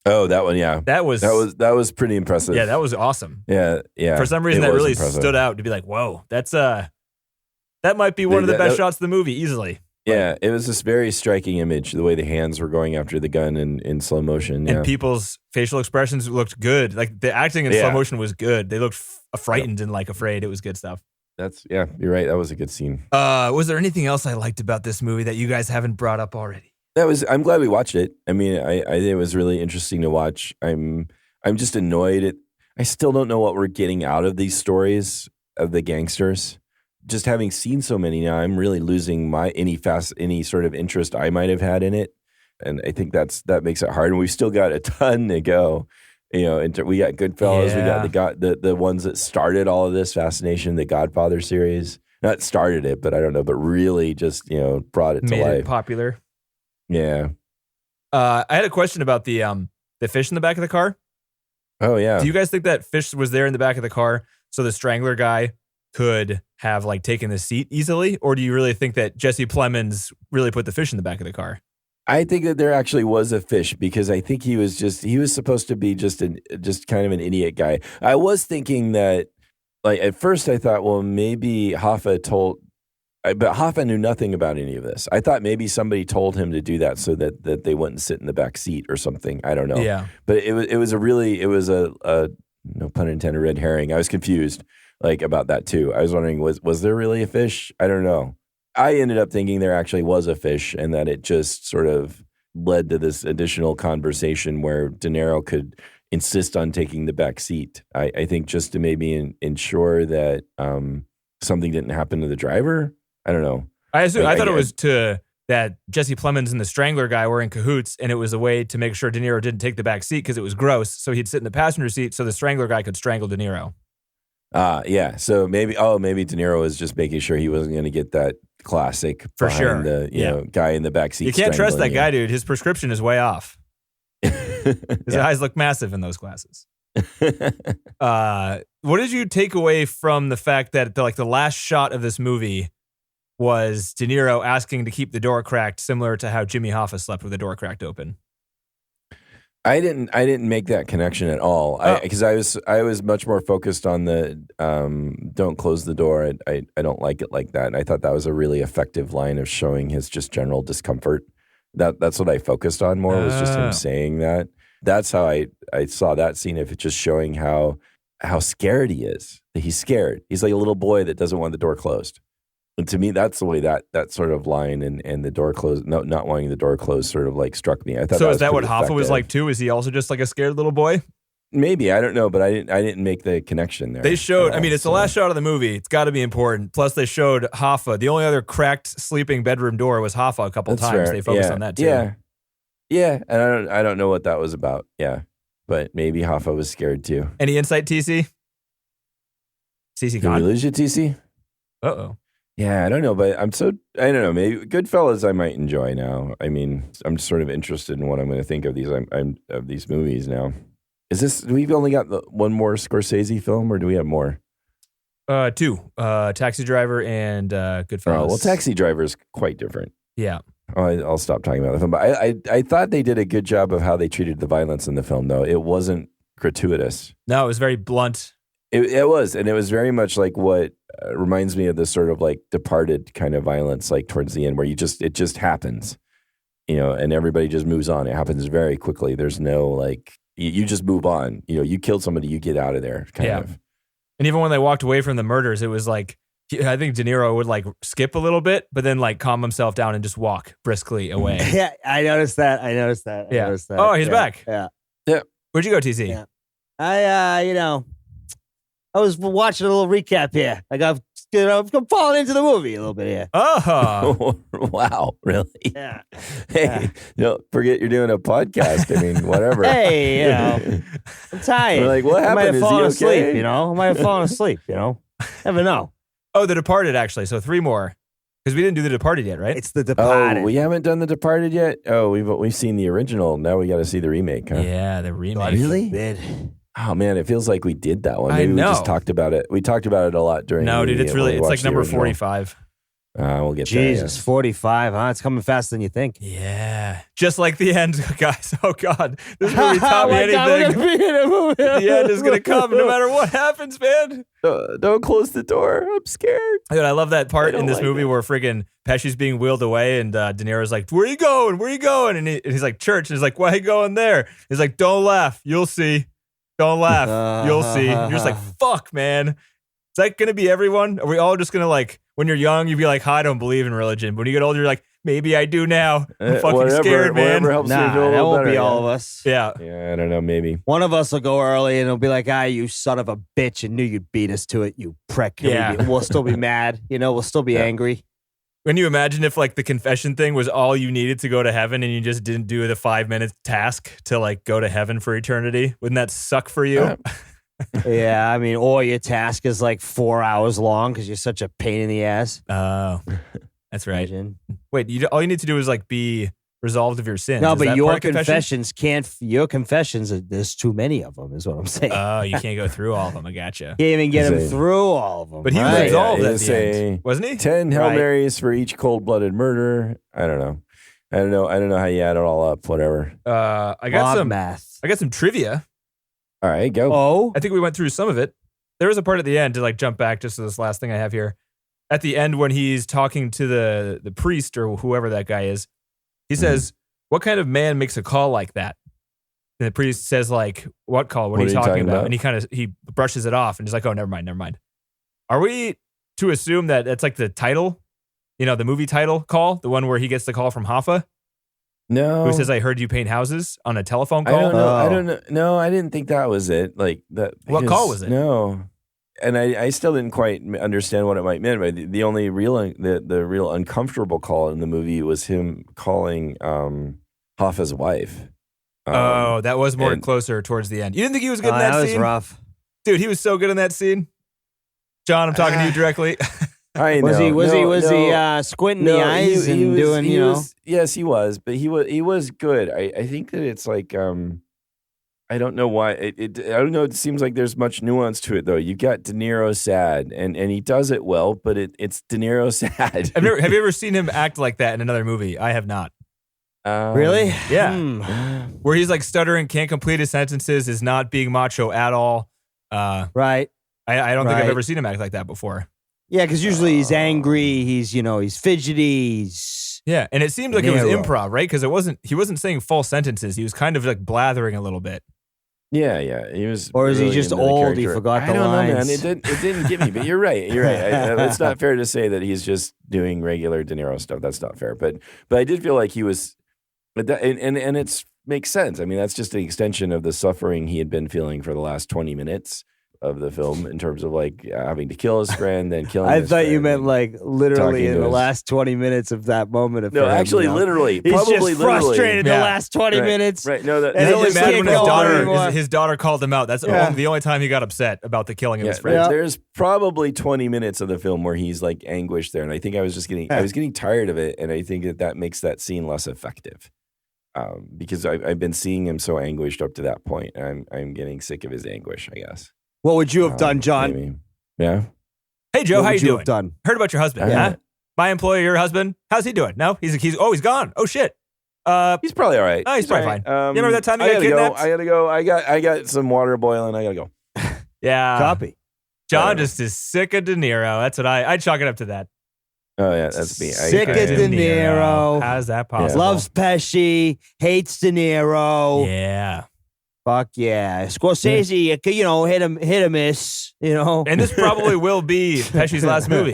D: Oh, that one, yeah.
C: That was
D: pretty impressive.
C: Yeah, that was awesome.
D: Yeah.
C: For some reason,
D: it
C: that
D: was
C: really
D: impressive.
C: stood out to be like, whoa, that might be one of the best shots of the movie, easily.
D: Yeah, it was this very striking image, the way the hands were going after the gun in slow motion. Yeah.
C: And people's facial expressions looked good. Like the acting in slow motion was good. They looked frightened and like afraid. It was good stuff.
D: You're right. That was a good scene.
C: Was there anything else I liked about this movie that you guys haven't brought up already?
D: I'm glad we watched it. I mean, it was really interesting to watch. I'm just annoyed I still don't know what we're getting out of these stories of the gangsters. Just having seen so many now, I'm really losing any sort of interest I might have had in it. And I think that makes it hard. And we've still got a ton to go. We got Goodfellas.
C: Yeah.
D: We got the ones that started all of this fascination, the Godfather series. Not started it, but I don't know, but really just, brought it to
C: Made
D: life.
C: it popular.
D: Yeah.
C: I had a question about the fish in the back of the car.
D: Oh, yeah.
C: Do you guys think that fish was there in the back of the car so the Strangler guy could have like taken the seat easily? Or do you really think that Jesse Plemons really put the fish in the back of the car?
D: I think that there actually was a fish because I think he was supposed to be just kind of an idiot guy. I was thinking that, like, at first I thought, well, maybe Hoffa but Hoffa knew nothing about any of this. I thought maybe somebody told him to do that so that they wouldn't sit in the back seat or something. I don't know.
C: Yeah.
D: But it was a no pun intended, red herring. I was confused like about that too. I was wondering, was there really a fish? I don't know. I ended up thinking there actually was a fish and that it just sort of led to this additional conversation where De Niro could insist on taking the back seat. I think just to maybe ensure that something didn't happen to the driver. I don't know.
C: I thought it was that Jesse Plemons and the Strangler guy were in cahoots, and it was a way to make sure De Niro didn't take the back seat because it was gross. So he'd sit in the passenger seat so the Strangler guy could strangle De Niro.
D: Yeah. So maybe De Niro was just making sure he wasn't going to get that classic
C: For
D: behind
C: sure.
D: the guy in the back seat.
C: You can't trust that
D: strangling
C: guy, dude. His prescription is way off.
D: you.
C: His eyes look massive in those glasses. What did you take away from the fact that the last shot of this movie was De Niro asking to keep the door cracked, similar to how Jimmy Hoffa slept with the door cracked open?
D: I didn't make that connection at all. Because I was much more focused on the don't close the door. I don't like it like that. And I thought that was a really effective line of showing his just general discomfort. That's what I focused on more, was just him saying that. That's how I saw that scene, of it just showing how scared he is. He's scared. He's like a little boy that doesn't want the door closed. And to me, that's the way that sort of line and the door closed, not wanting the door closed, sort of like struck me. I thought.
C: So is that what Hoffa was like too? Is he also just like a scared little boy?
D: Maybe, I don't know, but I didn't make the connection there.
C: They showed. I mean, it's the last shot of the movie. It's got to be important. Plus, they showed Hoffa. The only other cracked sleeping bedroom door was Hoffa a couple times.
D: Fair.
C: They focused on that too.
D: Yeah, and I don't know what that was about. Yeah, but maybe Hoffa was scared too.
C: Any insight, TC? CC
D: Did
C: Khan?
D: we lose you, TC?
C: Uh-oh.
D: Yeah, I don't know, but I don't know. Maybe Goodfellas I might enjoy now. I mean, I'm just sort of interested in what I'm going to think of these. Of these movies now. Is this? We've only got one more Scorsese film, or do we have more?
C: Two. Taxi Driver and Goodfellas.
D: Oh, well, Taxi Driver is quite different.
C: Yeah.
D: Oh, I'll stop talking about the film. But I thought they did a good job of how they treated the violence in the film, though. It wasn't gratuitous.
C: No, it was very blunt.
D: It was, and it was very much like what reminds me of this sort of like Departed kind of violence, like towards the end, where it just happens, and everybody just moves on. It happens very quickly. There's no like, you just move on. You killed somebody, you get out of there, kind of.
C: And even when they walked away from the murders, it was like, I think De Niro would like skip a little bit, but then like calm himself down and just walk briskly away.
E: Yeah, I noticed that.
C: Yeah. Oh, he's back.
E: Yeah.
C: Where'd you go, TC?
E: Yeah. I was watching a little recap here. I'm falling into the movie a little bit here.
C: Oh.
D: Wow, really?
E: Yeah.
D: Hey, forget you're doing a podcast. I mean, whatever.
E: Hey, I'm tired.
D: We're like, what happened?
E: I might have
D: Is
E: fallen
D: he
E: asleep,
D: okay?
E: I might have fallen asleep, Never know.
C: Oh, The Departed, actually. So 3 more. Because we didn't do The Departed yet, right?
E: It's The Departed.
D: Oh, we haven't done The Departed yet? Oh, we've seen the original. Now we got to see the remake, huh?
C: Yeah, the remake.
E: Really?
D: Oh, man, it feels like we did that one.
C: I
D: Maybe
C: know.
D: we just talked about it. We talked about it a lot during
C: No, dude, it's like number 45.
D: We'll get
E: Jesus,
D: there.
E: 45, huh? It's coming faster than you think.
C: Yeah. Just like the end, guys. Oh, God. This movie taught me anything. The end is going to come no matter what happens, man.
D: Don't close the door. I'm scared.
C: Dude, I love that part in this
D: like
C: movie where friggin' Pesci's being wheeled away and De Niro's like, where are you going? Where are you going? And he's like, church. And he's like, why are you going there? He's like, don't laugh. You'll see. Don't laugh. You'll see. And you're just like, fuck, man. Is that going to be everyone? Are we all just going to like, when you're young, you'd be like, I don't believe in religion. But when you get older, you're like, maybe I do now. I'm fucking scared, man.
D: Whatever helps you
E: Nah,
D: feel a
E: that
D: little
E: won't
D: better,
E: be all of us.
C: Yeah.
D: Yeah, I don't know, maybe.
E: One of us will go early and it'll be like, you son of a bitch, and knew you'd beat us to it, you prick.
C: Yeah.
E: We'll still be mad. We'll still be angry.
C: When you imagine if like the confession thing was all you needed to go to heaven and you just didn't do the 5-minute task to like go to heaven for eternity, wouldn't that suck for you?
E: Yeah, I mean, or your task is like 4 hours long because you're such a pain in the ass.
C: Oh, that's right.
E: Imagine.
C: Wait, all you need to do is like be resolved of your sins.
E: No,
C: Is
E: but
C: that
E: your
C: part of confession?
E: confessions your confessions, there's too many of them, is what I'm saying.
C: Oh, you can't go through all of them. I gotcha.
E: Can't even get him
D: Say-
E: through all of them.
C: But he was
E: right?
C: absolved
D: Yeah,
C: at
D: it's
C: the
D: a-
C: end, wasn't he?
D: 10 Hail
E: Right.
D: Marys for each cold-blooded murder. I don't know how you add it all up. Whatever.
C: I got
E: Mob
C: some.
E: math.
C: I got some trivia.
D: All right, go.
E: Oh,
C: I think we went through some of it. There was a part at the end to like jump back just to this last thing I have here. At the end, when he's talking to the priest or whoever that guy is, he says, "What kind of man makes a call like that?" And the priest says, "Like, what call? What are you talking about?" And he brushes it off and he's like, "Oh, never mind. Are we to assume that that's like the title, the movie title call, the one where he gets the call from Hoffa,
D: No.
C: who says, "I heard you paint houses" on a telephone
D: I
C: call?
D: don't know. I
E: Oh.
D: don't know. No, I didn't think that was it. Like that.
C: What
D: because-
C: call was it?
D: No. And I still didn't quite understand what it might mean. But the only the real uncomfortable call in the movie was him calling Hoffa's wife.
C: Oh, that was more
D: and-
C: closer towards the end. You didn't think he was good in
E: that
C: that
E: was
C: scene?
E: rough.
C: Dude, he was so good in that scene. John, I'm talking to you directly.
D: I know.
E: Was he
D: No.
E: squinting the eyes and doing,
D: Yes, he was, but he was good. I think that it's like I don't know why I don't know. It seems like there's much nuance to it though. You got De Niro sad, and he does it well, but it's De Niro sad.
C: Have you ever seen him act like that in another movie? I have not.
E: Really?
C: Yeah.
E: Hmm.
C: Where he's like stuttering, can't complete his sentences, is not being macho at all.
E: Right.
C: I don't think I've
E: Right.
C: ever seen him act like that before.
E: Yeah, because usually he's angry. He's fidgety. He's
C: Yeah, and it seems like it was
E: Niro.
C: improv, right? Because he wasn't saying full sentences. He was kind of like blathering a little bit.
D: Yeah. He was.
E: Or is he
D: really
E: just
D: into the
E: old? He
D: character.
E: forgot the
D: I don't know,
E: lines.
D: man. It didn't get me. But you're right. It's not fair to say that he's just doing regular De Niro stuff. That's not fair. But I did feel like he was, and it makes sense. I mean, that's just an extension of the suffering he had been feeling for the last 20 minutes of the film in terms of like having to kill his friend, then killing.
E: I
D: his
E: thought you
D: friend,
E: meant
D: and
E: like literally
D: talking
E: in
D: to
E: the
D: his-
E: last 20 minutes of that moment of
D: No,
E: him,
D: actually,
E: you know?
D: literally,
E: He's
D: probably
E: just
D: literally.
E: frustrated the
C: Yeah.
E: last 20
D: Right,
E: minutes.
D: Right. No, that
E: And
C: He's
E: he
C: only
E: just
C: mad
E: can't
C: when
E: go on anymore.
C: his daughter called him out. That's
E: Yeah.
C: the only time he got upset about the killing of his friend.
E: Yeah.
D: There's probably 20 minutes of the film where he's like anguished there, and I think I was getting tired of it, and I think that makes that scene less effective. Because I've been seeing him so anguished up to that point, and I'm getting sick of his anguish, I guess.
E: What would you have done, John?
D: Maybe. Yeah.
C: Hey Joe,
E: What
C: how
E: would
C: you
E: you
C: doing?
E: have done?
C: Heard about your husband?
D: Uh,
C: Huh? My employer, your husband? How's he doing? No, he's gone. Oh shit.
D: He's probably all right.
C: Oh, he's probably
D: all right.
C: fine. You remember that time you got kidnapped?
D: I gotta go. I got some water boiling. I gotta go.
C: Yeah.
E: Copy.
C: John just is sick of De Niro. That's what I'd chalk it up to that.
D: Oh yeah, that's me.
E: Sick of De Niro.
C: How's that possible?
E: Loves Pesci, hates De Niro.
C: Yeah.
E: Fuck yeah. Scorsese, hit or miss,
C: And this probably will be Pesci's last movie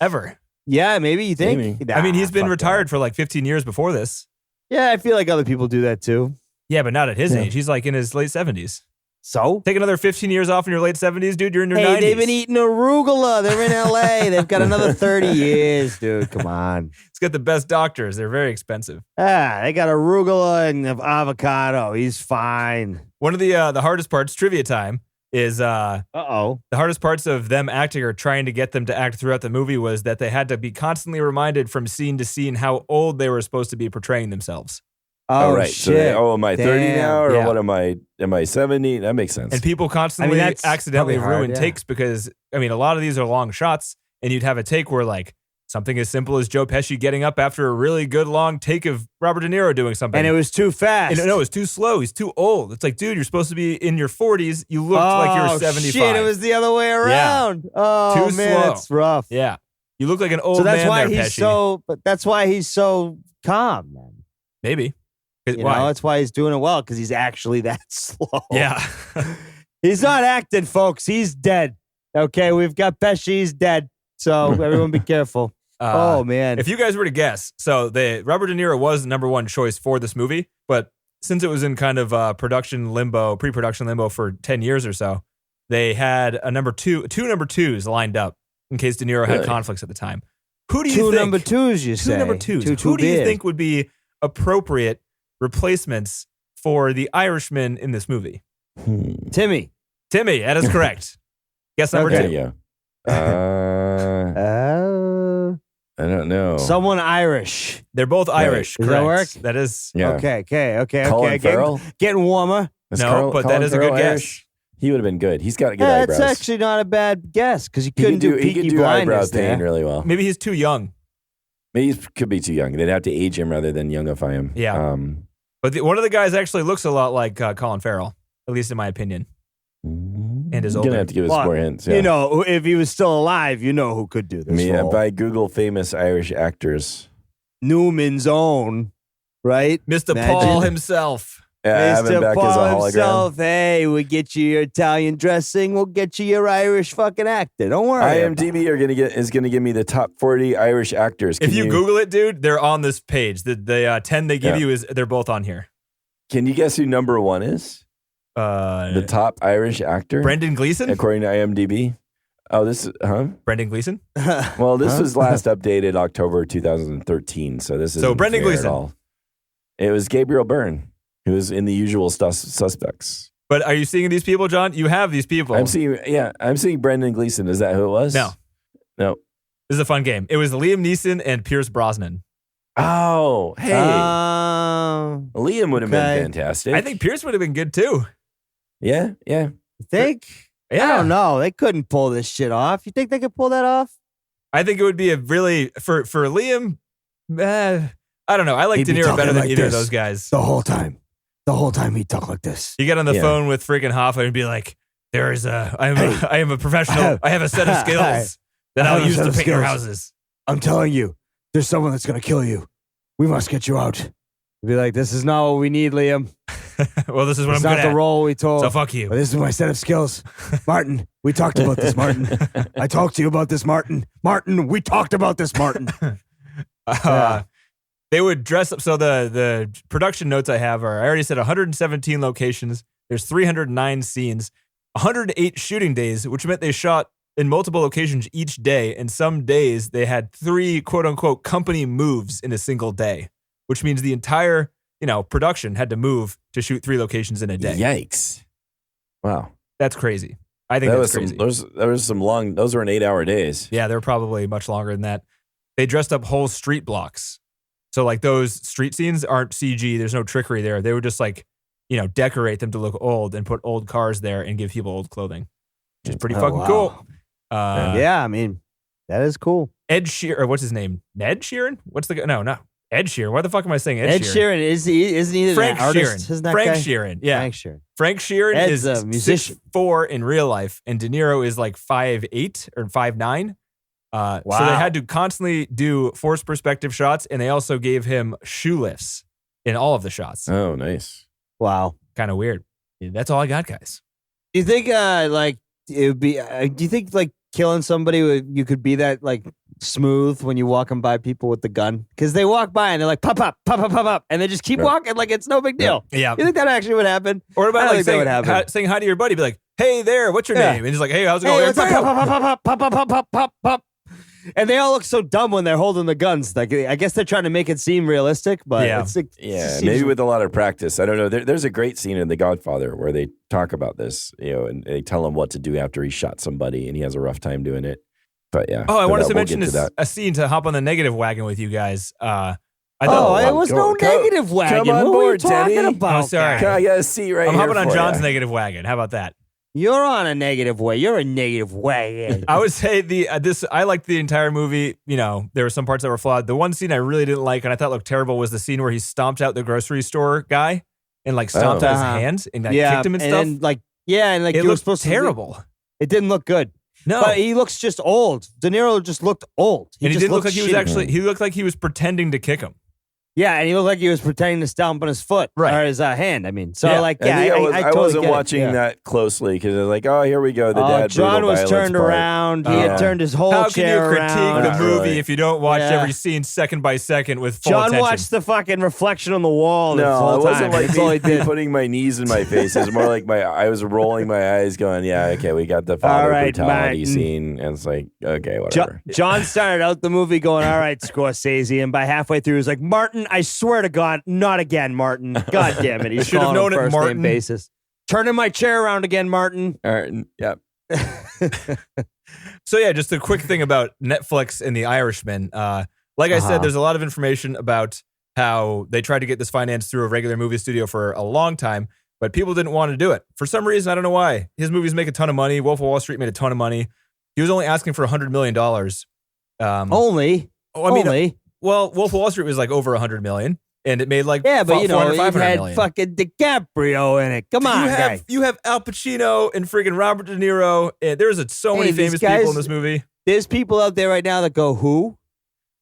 C: ever.
E: Yeah, maybe you think?
D: Maybe.
E: Nah,
C: I mean, he's been
E: fuck
C: retired
E: that.
C: for like 15 years before this.
E: Yeah, I feel like other people do that too.
C: Yeah, but not at his
E: Yeah.
C: age. He's like in his late 70s.
E: So?
C: Take another 15 years off in your late 70s, dude. You're in your 90s.
E: Hey, they've been eating arugula. They're in LA. They've got another 30 years, dude. Come on.
C: He's got the best doctors. They're very expensive.
E: They got arugula and avocado. He's fine.
C: One of the hardest parts, trivia time, is
E: Uh-oh.
C: the hardest parts of them acting or trying to get them to act throughout the movie was that they had to be constantly reminded from scene to scene how old they were supposed to be portraying themselves.
E: Oh,
D: right.
E: shit.
D: So, am I 30
E: Damn.
D: now, or
C: Yeah.
D: what am I? Am I 70? That makes sense.
C: And people constantly
E: that's
C: accidentally
E: probably hard,
C: ruin
E: yeah.
C: takes because, I mean, a lot of these are long shots, and you'd have a take where, like, something as simple as Joe Pesci getting up after a really good long take of Robert De Niro doing something.
E: And it was too fast.
C: No, it's too slow. He's too old. It's like, dude, you're supposed to be in your 40s. You looked like you're 75.
E: Shit, it was the other way around. Oh,
C: Too
E: man,
C: slow.
E: it's rough.
C: Yeah. You look like an old
E: So that's
C: man
E: why
C: there,
E: he's
C: Pesci.
E: but that's why he's so calm, man.
C: Maybe.
E: You
C: Why?
E: know, that's why he's doing it well, because he's actually that slow.
C: Yeah.
E: He's not acting, folks. He's dead. Okay, we've got Pesci. He's dead. So everyone be careful. Oh, man.
C: If you guys were to guess, so Robert De Niro was the number one choice for this movie, but since it was in kind of pre-production limbo for 10 years or so, they had two number twos lined up in case De Niro had
D: Really?
C: conflicts at the time. Who do you
E: Two
C: think?
E: number twos, you
C: Two
E: say?
C: number twos.
E: Too
C: Who do you
E: big.
C: think would be appropriate replacements for the Irishman in this movie?
E: Timmy.
C: Timmy, that is correct. Guess number
E: Okay.
C: two.
D: Yeah. I don't know.
E: Someone Irish.
C: They're both Irish.
E: Does that
C: correct.
E: work?
C: That is
D: Yeah.
E: Okay.
D: Colin Farrell?
E: Getting warmer.
D: Is
C: no, but that
D: Colin
C: is a
D: Farrell
C: good guess.
D: Irish? He would have been good. He's got good
E: Yeah,
D: eyebrows.
E: that's actually not a bad guess, because you
D: he
E: couldn't
D: could
E: do
D: he could
E: Peaky
D: do eyebrow
E: Blinders
D: pain
E: there.
D: really well.
C: Maybe he's too young.
D: Maybe he could be too young. They'd have to age him rather than youngify him.
C: Yeah. But one of the guys actually looks a lot like Colin Farrell, at least in my opinion. And is
D: You're
C: older.
D: gonna have to give us
E: Well,
D: more hints. Yeah.
E: You know, if he was still alive, you know who could do
D: I
E: this
D: mean,
E: role.
D: if I Google famous Irish actors,
E: Newman's own, right?
C: Mr.
E: Imagine.
C: Paul himself.
D: have him
E: Mr.
D: back as a
E: Paul
D: hologram.
E: himself. Hey, we get you your Italian dressing. We'll get you your Irish fucking actor. Don't worry.
D: IMDb is gonna give me the top 40 Irish actors.
C: If you Google it, dude, they're on this page. The 10 they give
D: Yeah.
C: you they're both on here.
D: Can you guess who number one is? The top Irish actor,
C: Brendan Gleeson.
D: according to IMDb. Oh, this is
C: Brendan Gleeson.
D: Well, this was last updated October 2013, so this is
C: So Brendan Gleeson.
D: At all. It was Gabriel Byrne, who was in the usual suspects.
C: But are you seeing these people, John? You have these people.
D: I'm seeing Brendan Gleeson. Is that who it was?
C: No.
D: No.
C: This is a fun game. It was Liam Neeson and Pierce Brosnan.
D: Oh, hey. Liam would have
E: okay.
D: been fantastic.
C: I think Pierce would have been good too.
D: Yeah.
E: You think?
C: Yeah.
E: I don't know. They couldn't pull this shit off. You think they could pull that off?
C: I think it would be a really for Liam. I don't know. I like
E: He'd
C: De
E: be
C: Niro
E: talking
C: better than
E: like
C: either of
E: this.
C: those guys.
E: The whole time he'd talk like this.
C: You get on the
D: Yeah.
C: phone with freaking Hoffa and be like, I am a professional. I have a set of skills that
E: I
C: I'll
E: have a
C: use
E: set
C: to
E: of
C: paint your
E: skills.
C: houses.
E: I'm telling you, there's someone that's going to kill you. We must get you out. He'd be like, this is not what we need, Liam.
C: Well, this is what
E: It's
C: I'm
E: not
C: good
E: the
C: at.
E: role we told.
C: So fuck you.
E: But this is my set of skills. Martin, we talked about this, Martin. I talked to you about this, Martin. Martin, we talked about this, Martin.
C: They would dress up. So the production notes I have are, I already said 117 locations. There's 309 scenes, 108 shooting days, which meant they shot in multiple locations each day. And some days they had 3 quote unquote company moves in a single day, which means the entire, production had to move to shoot 3 locations in a day.
D: Yikes! Wow,
C: That's crazy. I think
D: that
C: that's
D: was
C: crazy.
D: there was some long. Those were 8-hour days.
C: Yeah, they were probably much longer than that. They dressed up whole street blocks. So like those street scenes aren't CG. There's no trickery there. They would just decorate them to look old and put old cars there and give people old clothing, which is pretty fucking
E: wow.
C: cool.
E: Yeah, I mean, that is cool.
C: Ed Sheeran, or what's his name? Ned Sheeran? What's the guy? No, not Ed Sheeran. Why the fuck am I saying
E: Ed Sheeran, isn't he
C: Frank
E: an artist?
C: Sheeran.
E: Isn't that
C: Frank
E: guy?
C: Sheeran. Yeah.
E: Frank Sheeran.
C: Frank Sheeran
E: Ed's
C: is
E: a musician.
C: 6'4" in real life, and De Niro is like 5'8" or 5'9". So they had to constantly do forced perspective shots, and they also gave him shoe lifts in all of the shots.
D: Oh, nice.
E: Wow.
C: Kind of weird. Yeah, that's all I got, guys.
E: Do you think it would be? Do you think killing somebody you could be that smooth when you're walking by people with the gun? Because they walk by and they're like pop up, pop up, pop up, and they just keep
D: Right.
E: walking like it's no big deal.
C: Yeah.
E: You think that actually would happen?
C: Or
E: I
C: about
E: don't
C: like
E: think that
C: saying,
E: would happen.
C: saying hi to your buddy, be like, "Hey there, what's your
E: Yeah.
C: name?" And he's like, "Hey, how's it
E: Hey,
C: going?"
E: what's up? Pop, pop, pop, pop, pop, pop, pop, pop, pop. And they all look so dumb when they're holding the guns. Like I guess they're trying to make it seem realistic, but
C: Yeah.
E: it's like, it
D: Yeah,
E: just
D: maybe
E: seems-
D: with a lot of practice. I don't know. There's a great scene in The Godfather where they talk about this, and they tell him what to do after he shot somebody, and he has a rough time doing it. But yeah.
C: Oh, I
D: but
C: wanted to
D: we'll
C: mention
D: get to that.
C: a scene to hop on the negative wagon with you guys. I
E: Oh,
C: thought,
E: it was no negative wagon.
D: Come on
E: what
D: board,
E: were you talking
D: Teddy.
E: about?
C: Oh, sorry.
E: guy?
D: I got a seat right
C: I'm
D: here
C: hopping on
D: for
C: John's
D: ya.
C: negative wagon. How about that?
E: You're on a negative way. You're a negative wagon.
C: I would say I liked the entire movie. There were some parts that were flawed. The one scene I really didn't like and I thought looked terrible was the scene where he stomped out the grocery store guy and stomped
D: Oh.
C: out his
E: Uh-huh.
C: hands and
E: yeah,
C: kicked him and stuff.
E: Then,
C: It
E: you were
C: looked
E: supposed
C: terrible.
E: It didn't look good.
C: No,
E: But he looks just old. De Niro just looked old.
C: and he
E: just
C: didn't look
E: looked
C: like he was
E: shitty.
C: actually. He looked like he was pretending to kick him.
E: Yeah, and he looked like he was pretending to stomp on his foot
C: Right.
E: or his hand. I mean, so
C: Yeah.
E: I
D: I
E: totally
D: wasn't
E: get it.
D: watching
E: Yeah.
D: that closely because I was like, oh, here we go. The dad
E: John
D: brutal
E: was
D: violence
E: turned
D: part.
E: around. He
D: Yeah.
E: had turned his whole
C: How can you
E: chair
C: critique
E: around.
C: the
D: Not
C: movie
D: really.
C: if you don't watch
E: Yeah.
C: every scene second by second with full
E: John
C: attention?
E: watched the fucking reflection on the wall the
D: No,
E: whole
D: it wasn't
E: time.
D: like
E: That's all he
D: me
E: did.
D: putting my knees in my face. It was more like I was rolling my eyes going, yeah, okay, we got the father
E: All right,
D: brutality
E: Martin.
D: scene. And it's like, okay, whatever.
E: John started out the movie going, all right, Scorsese. And by halfway through, he was like, Martin, I swear to God, not again, Martin. God damn it. He's
C: Should have
E: calling him
C: known it,
E: first
C: Martin.
E: name basis. Turning my chair around again, Martin.
D: All right, yeah.
C: So yeah, just a quick thing about Netflix and The Irishman. Like I said, there's a lot of information about how they tried to get this financed through a regular movie studio for a long time, but people didn't want to do it. For some reason, I don't know why. His movies make a ton of money. Wolf of Wall Street made a ton of money. He was only asking for $100 million.
E: Only.
C: Well, Wolf of Wall Street was like over $100 million, and it made like
E: Yeah, but you know,
C: 400,
E: you
C: 500
E: had
C: million.
E: fucking DiCaprio in it. Come on, guy.
C: You have Al Pacino and friggin' Robert De Niro. And there's so many
E: Hey, these
C: famous
E: guys-
C: people in this movie.
E: There's people out there right now that go, who?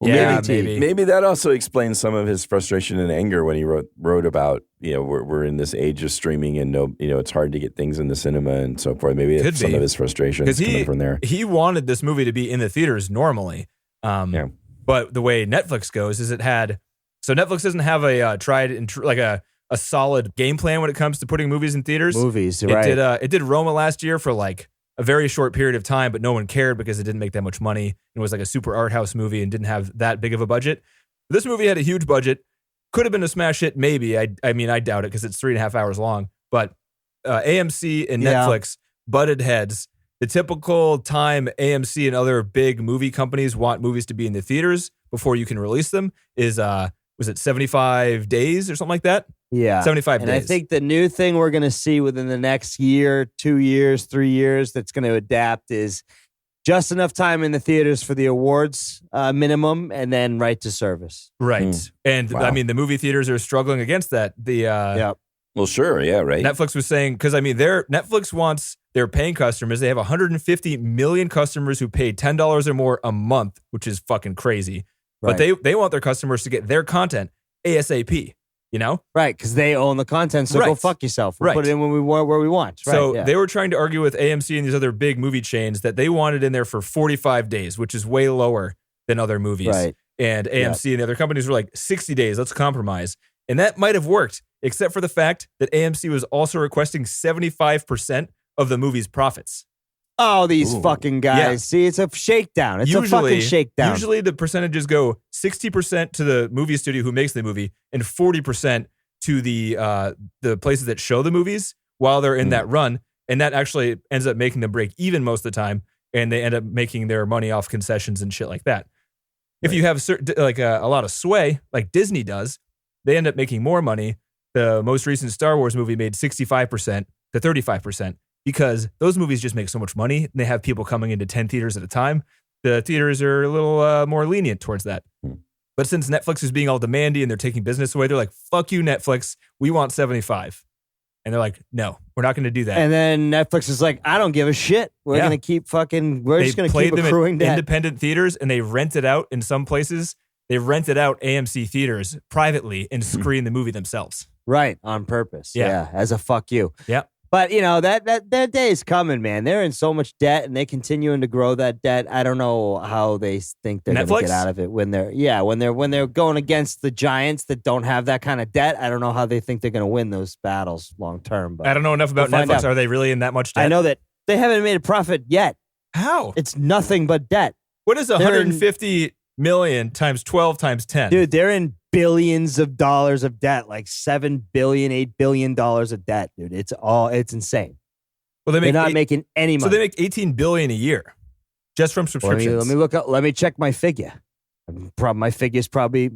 C: Yeah,
E: maybe.
C: maybe.
D: Maybe that also explains some of his frustration and anger when he wrote about, we're in this age of streaming and it's hard to get things in the cinema and so forth. Maybe
C: Could
D: it's some
C: be.
D: of his frustration is coming from there.
C: He wanted this movie to be in the theaters normally.
D: Yeah.
C: But the way Netflix goes is Netflix doesn't have a tried and a solid game plan when it comes to putting movies in theaters. It did Roma last year for like a very short period of time, but no one cared because it didn't make that much money. It was like a super art house movie and didn't have that big of a budget. This movie had a huge budget. Could have been a smash hit, maybe. I mean, I doubt it because it's 3.5 hours long. But AMC and Netflix butted heads. The typical time AMC and other big movie companies want movies to be in the theaters before you can release them is, was it 75 days or something like that?
E: Yeah.
C: 75
E: and
C: days.
E: I think the new thing we're going to see within the next year, 2 years, 3 years that's going to adapt is just enough time in the theaters for the awards minimum, and then right to service.
C: Right. And
D: Wow.
C: I mean, the movie theaters are struggling against that.
D: Well, sure. Yeah, right.
C: Netflix was saying, because I mean, Netflix wants their paying customers. They have 150 million customers who pay $10 or more a month, which is fucking crazy. But they want their customers to get their content ASAP. You know?
E: Right, because they own the content, so go
C: Right.
E: fuck yourself. We'll put it in when we want, where we want. Right,
C: So
E: yeah.
C: they were trying to argue with AMC and these other big movie chains that they wanted in there for 45 days, which is way lower than other movies.
E: Right.
C: And AMC and the other companies were like, 60 days, let's compromise. And that might have worked, except for the fact that AMC was also requesting 75% of the movie's profits.
E: Oh, these fucking guys.
C: Yeah.
E: See, it's a shakedown. It's a fucking shakedown.
C: Usually the percentages go 60% to the movie studio who makes the movie and 40% to the places that show the movies while they're in that run. And that actually ends up making them break even most of the time. And they end up making their money off concessions and shit like that. If you have a lot of sway, like Disney does, they end up making more money. The most recent Star Wars movie made 65% to 35%. Because those movies just make so much money and they have people coming into 10 theaters at a time. The theaters are a little more lenient towards that. But since Netflix is being all demandy and they're taking business away, they're like, fuck you, Netflix. We want 75. And they're like, no, we're not going to do that.
E: And then Netflix is like, I don't give a shit. We're going to keep we're just going to keep accruing
C: them
E: debt.
C: at independent theaters and they rent it out in some places. They rented out AMC theaters privately and screen the movie themselves.
E: Right, on purpose.
C: Yeah.
E: Yeah, as a fuck you.
C: Yeah.
E: But you know that day is coming, man. They're in so much debt, and they're continuing to grow that debt. I don't know how they think they're going to get out of it when they're going against the giants that don't have that kind of debt. I don't know how they think they're going to win those battles long term. But
C: I don't know enough about
E: we'll
C: Netflix. Are they really in that much debt?
E: I know that they haven't made a profit yet.
C: How?
E: It's nothing but debt.
C: What is 150 million times 12 times 10?
E: Dude, they're in billions of dollars of debt, like $7 billion, $8 billion of debt, dude. It's insane.
C: Well,
E: they're not making any money.
C: So they make $18 billion a year just from subscriptions.
E: Let me check my figure. My figure's probably,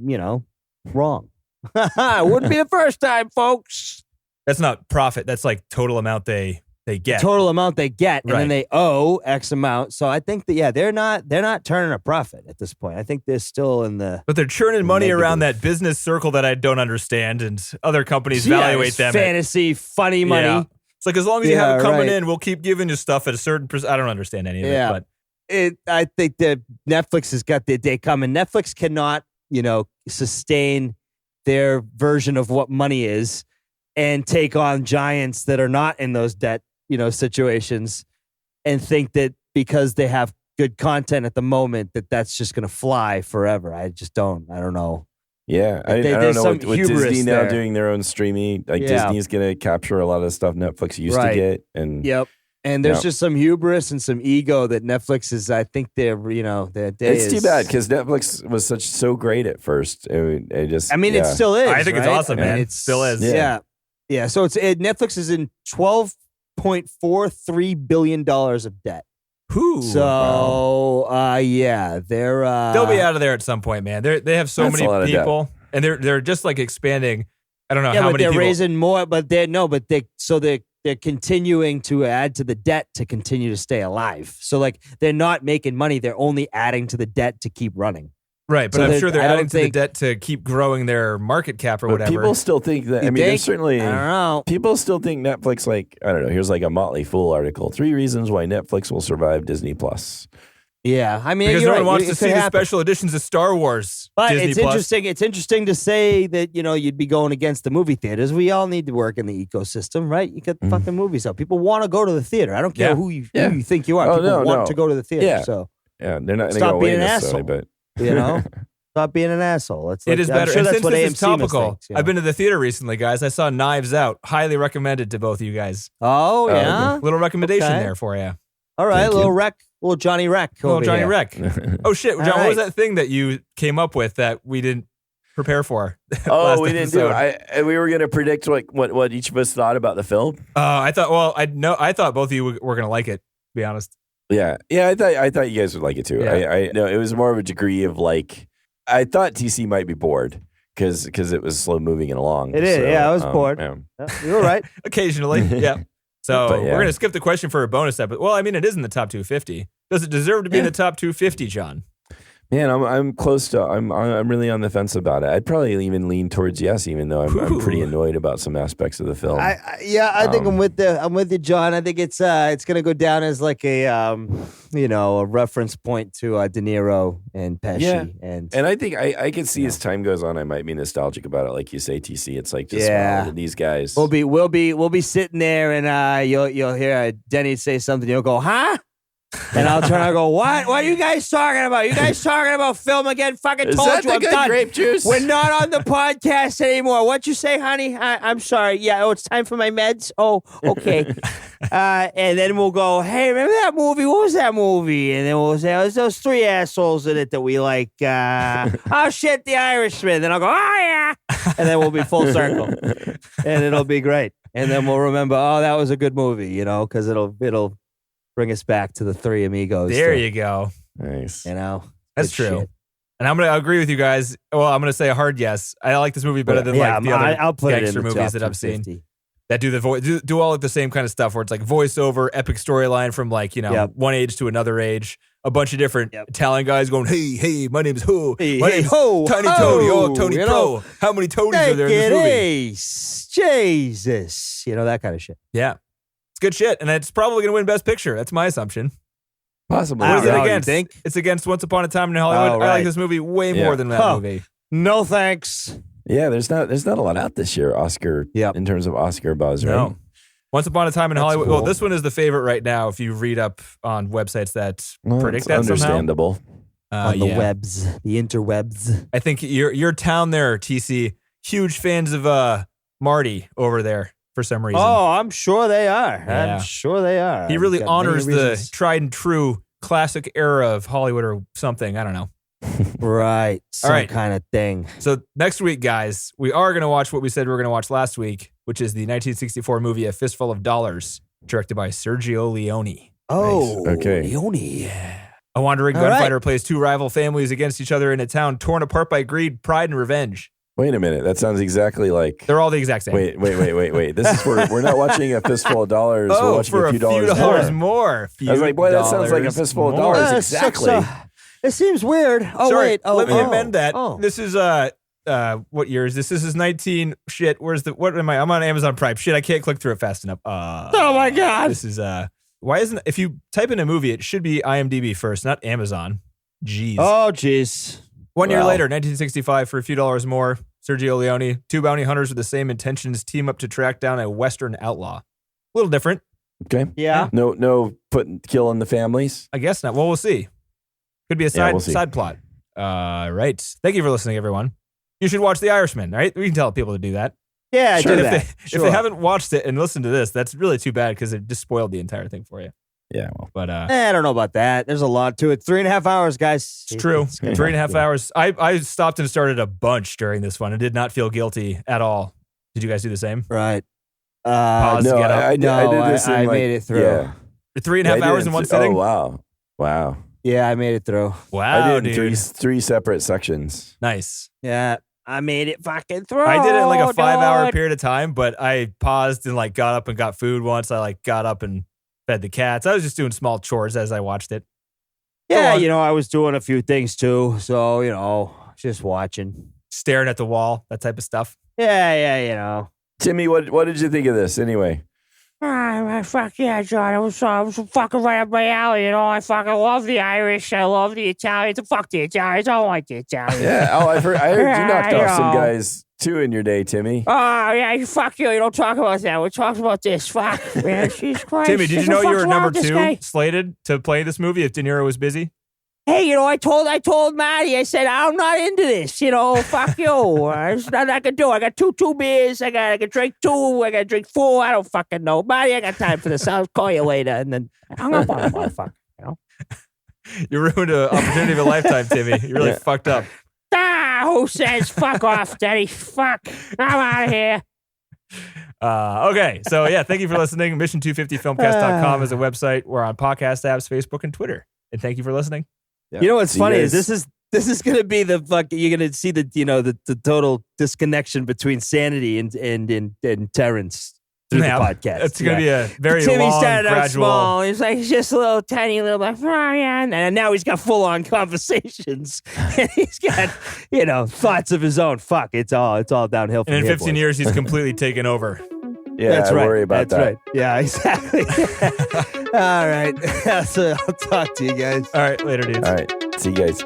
E: wrong. It wouldn't be the first time, folks.
C: That's not profit. That's like total amount they get.
E: Total amount they get, and
C: Right.
E: then they owe X amount. So I think that they're not turning a profit at this point. I think they're still in the.
C: But they're churning money
E: negative.
C: around that business circle that I don't understand, and other companies evaluate them.
E: Fantasy, funny money.
C: Yeah. It's like as long as you have it coming
E: right.
C: in, we'll keep giving you stuff at a certain percent. I don't understand any of it. But
E: I think that Netflix has got their day coming. Netflix cannot, sustain their version of what money is and take on giants that are not in those debt, situations and think that because they have good content at the moment that's just going to fly forever. I don't know.
D: Yeah, I don't know with Disney now doing their own streaming. Like Disney's going to capture a lot of the stuff Netflix used to get. And
E: And there's just some hubris and some ego that Netflix is. I think their day
D: it's too bad because Netflix was so great at first. It
E: still is.
C: I think it's awesome, man. It still is.
E: Yeah. So Netflix is in $12.43 billion of debt.
C: Who?
E: So they're
C: they'll be out of there at some point, man. They have so
D: That's a lot
C: many
D: of
C: people, and they're just like expanding. I don't know how
E: but
C: many
E: they're
C: people.
E: raising more, but they're continuing to add to the debt to continue to stay alive. So like they're not making money; they're only adding to the debt to keep running.
C: Right, but
E: So
C: I'm sure they're
E: I don't
C: adding to the
E: think-
C: debt to keep growing their market cap or
D: But
C: whatever.
D: people still think that.
E: You
D: I mean, there's
E: think?
D: certainly.
E: I don't know.
D: People still think Netflix, like, I don't know, here's like a Motley Fool article. 3 reasons why Netflix will survive Disney Plus.
E: Yeah, I mean,
C: because
E: you're
C: no one
E: right.
C: wants
E: It
C: to
E: could
C: see the
E: happen.
C: special editions of Star Wars.
E: But
C: Disney
E: it's
C: Plus.
E: interesting. It's interesting to say that you'd be going against the movie theaters. We all need to work in the ecosystem, right? You get fucking movies out. People want to go to the theater. I don't care
C: Yeah.
E: who you think you are.
D: Oh,
E: People
D: no,
E: want
D: no.
E: to go to the theater.
D: Yeah.
E: So
D: Yeah, they're not going to
E: Stop
D: go
E: being
D: away
E: an
D: necessarily,
E: asshole.
D: but
E: stop being an asshole. It's
C: It is
E: I'm
C: better.
E: Sure
C: And
E: that's
C: since
E: what
C: this
E: AMC
C: is topical,
E: mistakes,
C: I've been to the theater recently, guys. I saw Knives Out. Highly recommended to both of you guys.
E: Oh yeah.
C: Little recommendation
E: Okay.
C: there for you.
E: All right,
D: Thank
E: little
D: you.
E: wreck, little Johnny Wreck.
C: Little
E: over
C: Johnny
E: here.
C: Wreck. Oh shit, John!
E: All
C: What was
E: right.
C: that thing that you came up with that we didn't prepare for?
D: Oh,
C: last
D: we didn't do
C: episode?
D: it. We were going to predict what each of us thought about the film.
C: I thought. Well, I thought both of you were going to like it. To be honest.
D: Yeah, I thought you guys would like it too.
C: Yeah.
D: I no, it was more of a degree of like I thought TC might be bored because it was slow moving and along.
E: It is.
D: So,
E: Yeah, I was bored.
D: yeah.
E: You were right.
C: Occasionally, yeah. So
D: But, yeah.
C: we're going to skip the question for a bonus episode. Well, I mean, it is in the top 250. Does it deserve to be in the top 250, John?
D: Man, I'm close to. I'm really on the fence about it. I'd probably even lean towards yes, even though I'm pretty annoyed about some aspects of the film.
E: I think I'm with you, John. I think it's gonna go down as like a a reference point to De Niro and Pesci.
D: Yeah.
E: and
D: I think I can see as time goes on, I might be nostalgic about it, like you say, TC. It's like just wow, these guys.
E: We'll be sitting there, and you'll hear Denny say something. You'll go, huh? And I'll turn and go, what? What are you guys talking about? You guys talking about film again? Fucking told you I'm done.
D: Grape juice?
E: We're not on the podcast anymore. What'd you say, honey? I'm sorry. Yeah, it's time for my meds. Oh, okay. And then we'll go, hey, remember that movie? What was that movie? And then we'll say, there's those three assholes in it that we like. Oh, shit, The Irishman. Then I'll go, oh, yeah. And then we'll be full circle. And it'll be great. And then we'll remember, oh, that was a good movie, because it'll bring us back to the Three Amigos.
C: There you go.
D: Nice.
C: That's true. Shit. And I'm going to agree with you guys. Well, I'm going to say a hard yes. I like this movie better than the other
E: I'll put
C: gangster
E: it in the
C: movies that I've seen that do the do all of the same kind of stuff where it's like voiceover, epic storyline from one age to another age. A bunch of different Italian guys going, hey, my name's who? My name's Tiny Tony. Oh, Tony Pro. How many Tonys are there in this movie?
E: Jesus. That kind of shit.
C: Yeah. It's good shit, and it's probably going to win Best Picture. That's my assumption.
D: Possibly.
C: What is it against? It's against Once Upon a Time in Hollywood.
E: Right.
C: I like this movie way more than that movie.
E: No thanks.
D: Yeah, there's not a lot out this year, Oscar, in terms of Oscar buzz, right?
C: No. Once Upon a Time in Hollywood.
D: Cool.
C: Well, this one is the favorite right now if you read up on websites that predict that
D: understandable.
E: On the webs, the interwebs.
C: I think your town there, TC, huge fans of Marty over there. For some reason.
E: Oh, I'm sure they are.
C: Yeah.
E: I'm sure they are.
C: He really honors the tried and true classic era of Hollywood or something. I don't know.
E: Right. Some
C: All right.
E: kind of thing.
C: So next week, guys, we are going to watch what we said we were going to watch last week, which is the 1964 movie A Fistful of Dollars, directed by Sergio Leone.
E: Oh,
D: nice. Okay.
E: Leone.
C: Yeah. A wandering gunfighter plays two rival families against each other in a town torn apart by greed, pride, and revenge.
D: Wait a minute. That sounds exactly like...
C: They're all the exact same.
D: Wait. This is we're not watching A Fistful of Dollars. We're watching
C: for
D: a few dollars
C: more.
D: I was like, boy, that sounds like A Fistful of Dollars. Exactly.
E: It seems weird. Oh,
C: sorry,
E: wait. Oh,
C: let me amend that.
E: Oh.
C: This is what year is this? This is 19. Shit. What am I? I'm on Amazon Prime. Shit, I can't click through it fast enough.
E: Oh my god.
C: This is why isn't if you type in a movie, it should be IMDb first, not Amazon. Jeez.
E: Oh, jeez.
C: 1 year later, 1965, for a few dollars more, Sergio Leone, two bounty hunters with the same intentions team up to track down a Western outlaw. A little different.
D: Okay.
E: Yeah.
D: No killing the families.
C: I guess not. Well, we'll see. Could be a side plot. Right. Thank you for listening, everyone. You should watch The Irishman, right? We can tell people to do that.
E: Yeah,
D: Sure.
E: do that.
C: If they haven't watched it and listened to this, that's really too bad because it just spoiled the entire thing for you.
D: Yeah, well.
C: But
E: I don't know about that. There's a lot to it. 3.5 hours, guys.
C: It's true. 3.5 hours. I stopped and started a bunch during this one and did not feel guilty at all. Did you guys do the same?
E: Right.
C: Pause to
D: No,
C: get up.
D: I did this.
E: I made it through.
D: Yeah.
C: 3.5 hours in one sitting?
D: Oh, wow.
E: Yeah, I made it through.
C: Wow,
D: I did
C: dude.
D: three separate sections.
C: Nice.
E: Yeah, I made it fucking through.
C: I did it in like a 5-hour
E: dude.
C: period of time, but I paused and like got up and got food once. I like got up and fed the cats. I was just doing small chores as I watched it.
E: Yeah, I was doing a few things too. So, just watching.
C: Staring at the wall, that type of stuff.
E: Yeah.
D: Timmy, what did you think of this anyway?
F: Fuck yeah, John. It was fucking right up my alley. I fucking love the Irish. I love the Italians. Fuck the Italians. I don't like the Italians.
D: Yeah. Oh, I heard you knocked off some guys too in your day, Timmy.
F: Oh, yeah. Fuck you. You don't talk about that. We talk about this. Fuck, man. Jesus Christ.
C: Timmy, did you know you were number 2
F: guy?
C: slated to play this movie if De Niro was busy?
F: Hey, I told Maddie, I said, I'm not into this, fuck you. There's nothing I can do. I got two beers. I can drink 2. I can drink 4. I don't fucking know. Maddie, I got time for this. I'll call you later. And then I hung up on him, motherfucker,
C: You ruined an opportunity of a lifetime, Timmy. You really fucked up.
F: Who says fuck off, Daddy? Fuck. I'm out of here.
C: Okay, so yeah, thank you for listening. Mission250filmcast.com is a website. We're on podcast apps, Facebook, and Twitter. And thank you for listening.
D: Yeah.
E: You know what's
D: See you
E: funny
D: guys.
E: is this is gonna be the fuck. You're gonna see the total disconnection between Sanity and Terrence through
C: Yeah,
E: the podcast.
C: It's going to be a very
F: Timmy
C: long,
F: started out
C: gradual.
F: small. He's like, he's just a little tiny little like, oh, yeah. And now he's got full on conversations. And he's got,
E: thoughts of his own. Fuck, it's all downhill from
C: And in
E: here,
C: 15
E: boys.
C: years, he's completely taken over.
D: Yeah,
E: That's
D: I
E: right.
D: worry about
E: That's
D: that.
E: right. Yeah, exactly. All right. So I'll talk to you guys.
C: All right, later, dudes.
D: All right. See you guys.